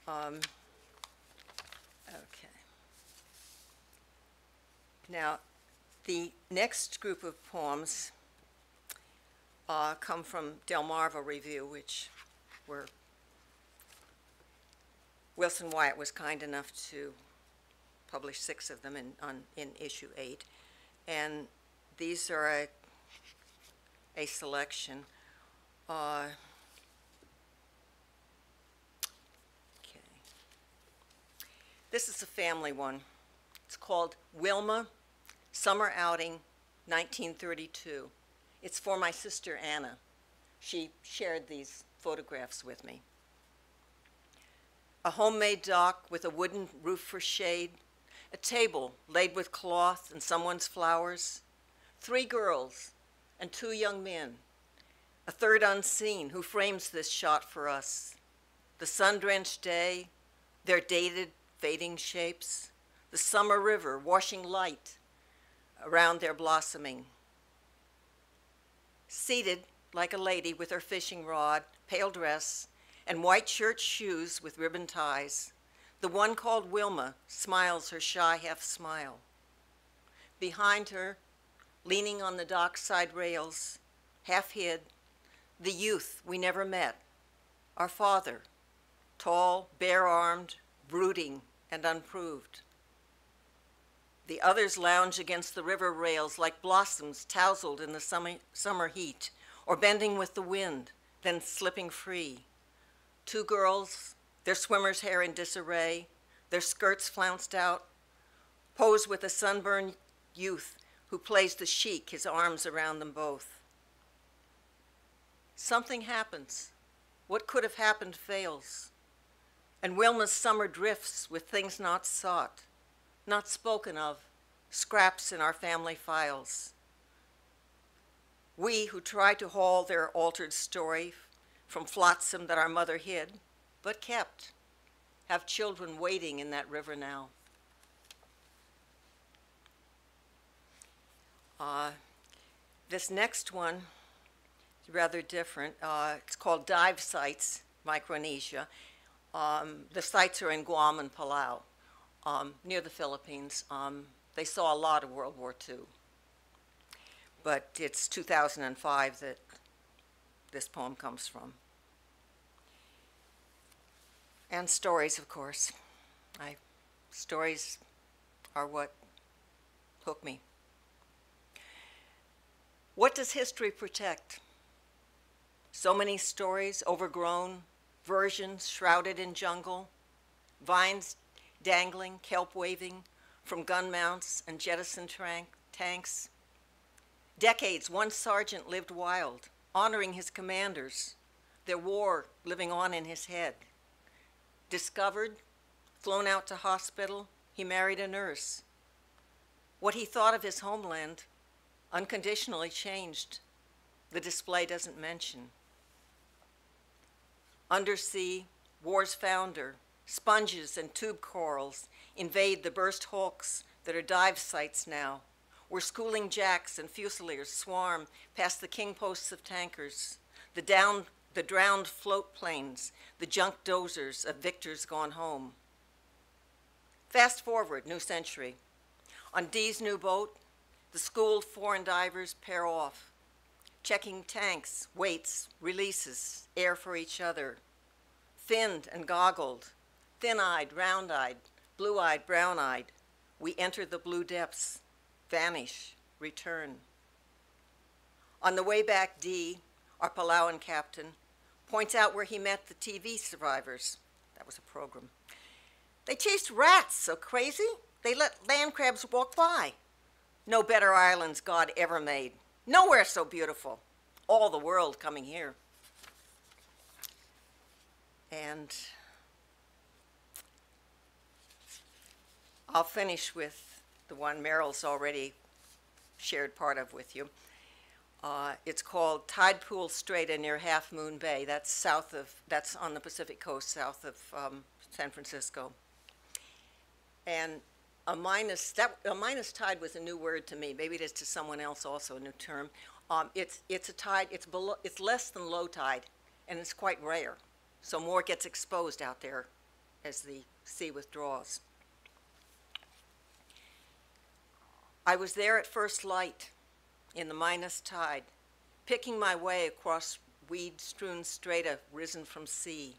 Okay. Now, the next group of poems come from Delmarva Review, which were Wilson Wyatt was kind enough to publish 6 of them in issue 8, and these are a selection. Okay. This is a family one. It's called Wilma, Summer Outing, 1932. It's for my sister Anna. She shared these photographs with me. A homemade dock with a wooden roof for shade, a table laid with cloth and someone's flowers, 3 girls and 2 young men, a third unseen who frames this shot for us. The sun-drenched day, their dated, fading shapes, the summer river washing light around their blossoming. Seated like a lady with her fishing rod, pale dress, and white shirt shoes with ribbon ties, the one called Wilma smiles her shy half smile. Behind her, leaning on the dockside rails, half hid, the youth we never met, our father, tall, bare-armed, brooding, and unproved. The others lounge against the river rails like blossoms tousled in the summer heat, or bending with the wind, then slipping free. 2 girls, their swimmer's hair in disarray, their skirts flounced out, pose with a sunburned youth who plays the sheik, his arms around them both. Something happens. What could have happened fails. And Wilma's summer drifts with things not sought, not spoken of, scraps in our family files. We who try to haul their altered story from flotsam that our mother hid, but kept, have children waiting in that river now. This next one is rather different. It's called Dive Sites, Micronesia. The sites are in Guam and Palau, near the Philippines. They saw a lot of World War II. But it's 2005 that this poem comes from. And stories, of course. Stories are what hook me. What does history protect? So many stories, overgrown, versions shrouded in jungle, vines dangling, kelp waving from gun mounts and jettisoned tanks. Decades, one sergeant lived wild, honoring his commanders, their war living on in his head. Discovered, flown out to hospital, he married a nurse. What he thought of his homeland unconditionally changed. The display doesn't mention. Undersea, war's founder, sponges and tube corals invade the burst hulks that are dive sites now, where schooling jacks and fusiliers swarm past the king posts of tankers, the drowned float planes, the junk dozers of victors gone home. Fast forward, new century. On Dee's new boat, the schooled foreign divers pair off, checking tanks, weights, releases, air for each other. Finned and goggled, thin-eyed, round-eyed, blue-eyed, brown-eyed, we enter the blue depths, vanish, return. On the way back, Dee, our Palauan captain, points out where he met the TV survivors. That was a program. They chased rats so crazy, they let land crabs walk by. No better islands God ever made. Nowhere so beautiful. All the world coming here. And I'll finish with the one Meryl's already shared part of with you. It's called Tide Pool Strait near Half Moon Bay. That's on the Pacific coast, south of San Francisco. And a minus tide was a new word to me. Maybe it is to someone else also a new term. It's a tide. It's less than low tide, and it's quite rare. So more gets exposed out there as the sea withdraws. I was there at first light in the minus tide, picking my way across weed-strewn strata risen from sea,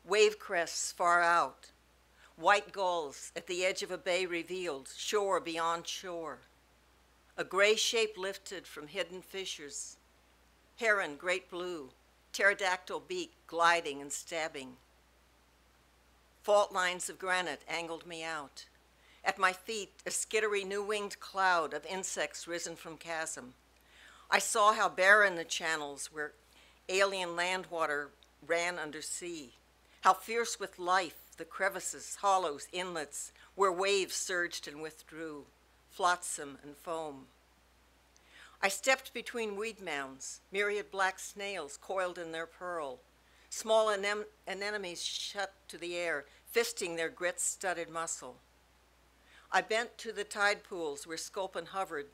wave crests far out, white gulls at the edge of a bay revealed, shore beyond shore, a gray shape lifted from hidden fissures, heron great blue, pterodactyl beak gliding and stabbing. Fault lines of granite angled me out. At my feet, a skittery new-winged cloud of insects risen from chasm. I saw how barren the channels where alien land water ran under sea, how fierce with life the crevices, hollows, inlets, where waves surged and withdrew, flotsam and foam. I stepped between weed mounds, myriad black snails coiled in their pearl, small anemones shut to the air, fisting their grit-studded muscle. I bent to the tide pools where sculpin hovered.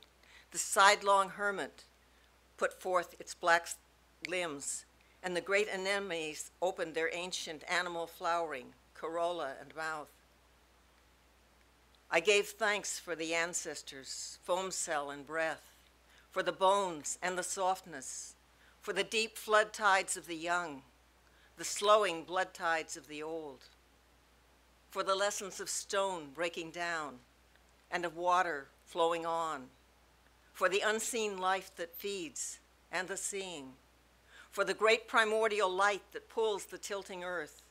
The sidelong hermit put forth its black limbs, and the great anemones opened their ancient animal flowering, corolla and mouth. I gave thanks for the ancestors, foam cell and breath, for the bones and the softness, for the deep flood tides of the young, the slowing blood tides of the old, for the lessons of stone breaking down and of water flowing on, for the unseen life that feeds and the seeing, for the great primordial light that pulls the tilting earth,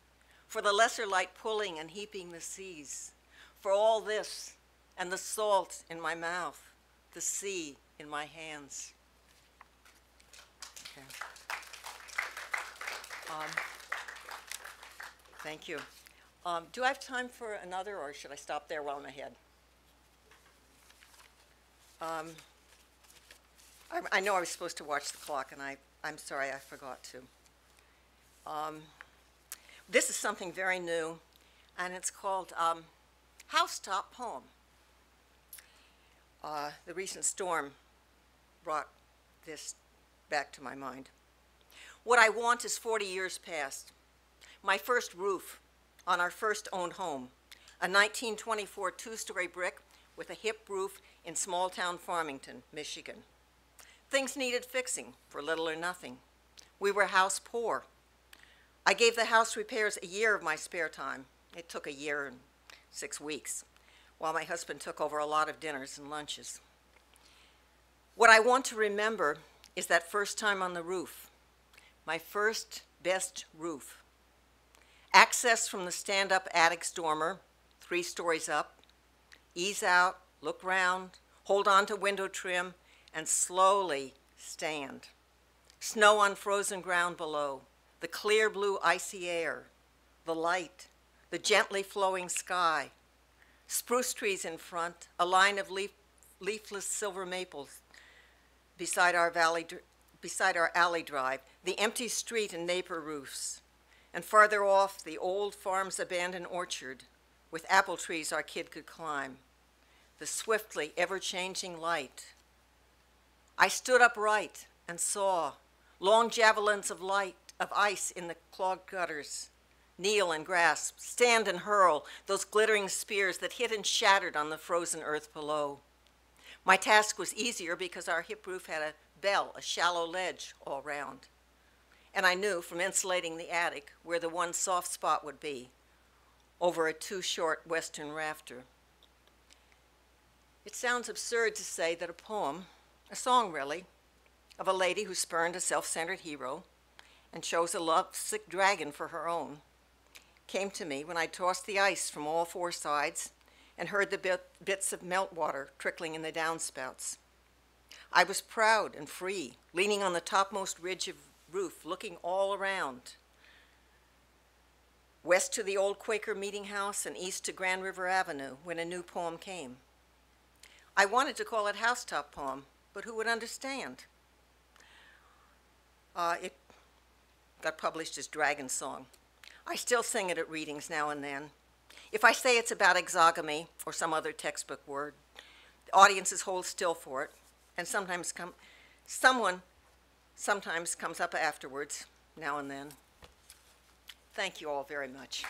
for the lesser light pulling and heaping the seas, for all this and the salt in my mouth, the sea in my hands. Okay. Thank you. Do I have time for another, or should I stop there while I'm ahead? I know I was supposed to watch the clock, and I'm sorry I forgot to. This is something very new, and it's called Housetop Poem. The recent storm brought this back to my mind. What I want is 40 years past. My first roof on our first owned home, a 1924 two-story brick with a hip roof in small-town Farmington, Michigan. Things needed fixing for little or nothing. We were house poor. I gave the house repairs a year of my spare time. It took a year and 6 weeks, while my husband took over a lot of dinners and lunches. What I want to remember is that first time on the roof, my first best roof. Access from the stand-up attic's dormer, 3 stories up, ease out, look round, hold on to window trim, and slowly stand. Snow on frozen ground below, the clear blue icy air, the light, the gently flowing sky, spruce trees in front, a line of leafless silver maples beside our alley drive, the empty street and neighbor roofs, and farther off, the old farm's abandoned orchard with apple trees our kid could climb. the swiftly ever-changing light. I stood upright and saw long javelins of light, of ice in the clogged gutters, kneel and grasp, stand and hurl those glittering spears that hit and shattered on the frozen earth below. My task was easier because our hip roof had a bell, a shallow ledge all round. And I knew from insulating the attic where the one soft spot would be, over a too short western rafter. It sounds absurd to say that a poem, a song really, of a lady who spurned a self-centered hero and chose a lovesick dragon for her own, came to me when I tossed the ice from all four sides and heard the bits of meltwater trickling in the downspouts. I was proud and free, leaning on the topmost ridge of roof, looking all around, west to the old Quaker meeting house and east to Grand River Avenue, when a new poem came. I wanted to call it Housetop Poem, but who would understand? It got published as Dragon Song. I still sing it at readings now and then. If I say it's about exogamy or some other textbook word, the audiences hold still for it, and someone sometimes comes up afterwards, now and then. Thank you all very much.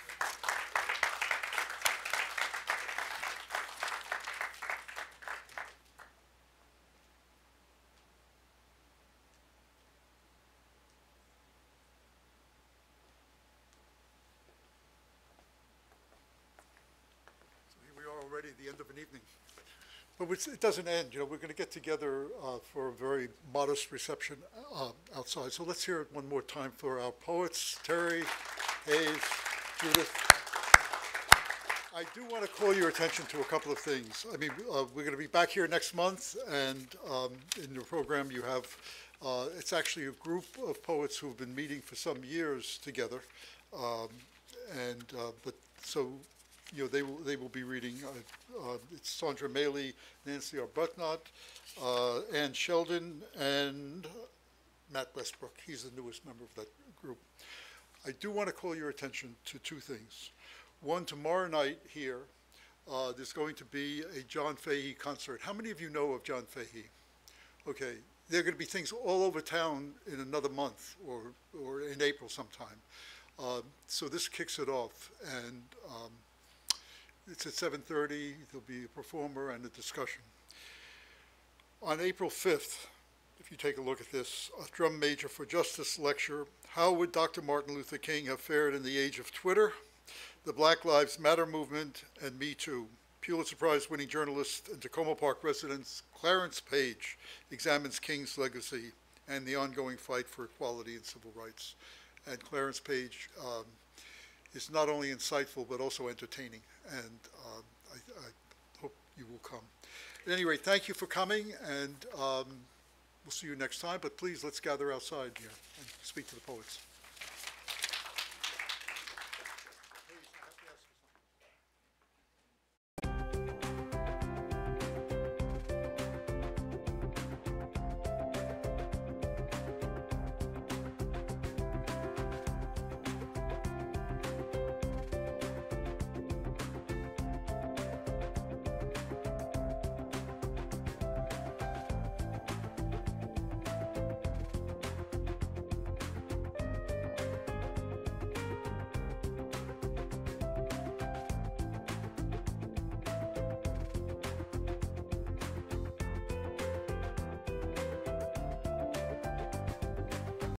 Already the end of an evening. But it doesn't end. You know, we're going to get together for a very modest reception outside. So let's hear it one more time for our poets, Teri, Hayes, Judith. I do want to call your attention to a couple of things. I mean, we're going to be back here next month, and in your program you have, it's actually a group of poets who have been meeting for some years together. You know, they will be reading, it's Sandra Maley, Nancy Arbuthnot, Ann Sheldon, and Matt Westbrook. He's the newest member of that group. I do want to call your attention to two things. One, tomorrow night here, there's going to be a John Fahey concert. How many of you know of John Fahey? Okay, there are going to be things all over town in another month or in April sometime. So this kicks it off, and it's at 7:30. There'll be a performer and a discussion. On April 5th, if you take a look at this, a Drum Major for Justice lecture, How Would Dr. Martin Luther King Have Fared in the Age of Twitter, the Black Lives Matter Movement, and Me Too. Pulitzer Prize-winning journalist and Takoma Park resident Clarence Page examines King's legacy and the ongoing fight for equality and civil rights. And Clarence Page is not only insightful, but also entertaining, and I hope you will come. At any rate, thank you for coming, and we'll see you next time, but please, let's gather outside here and speak to the poets.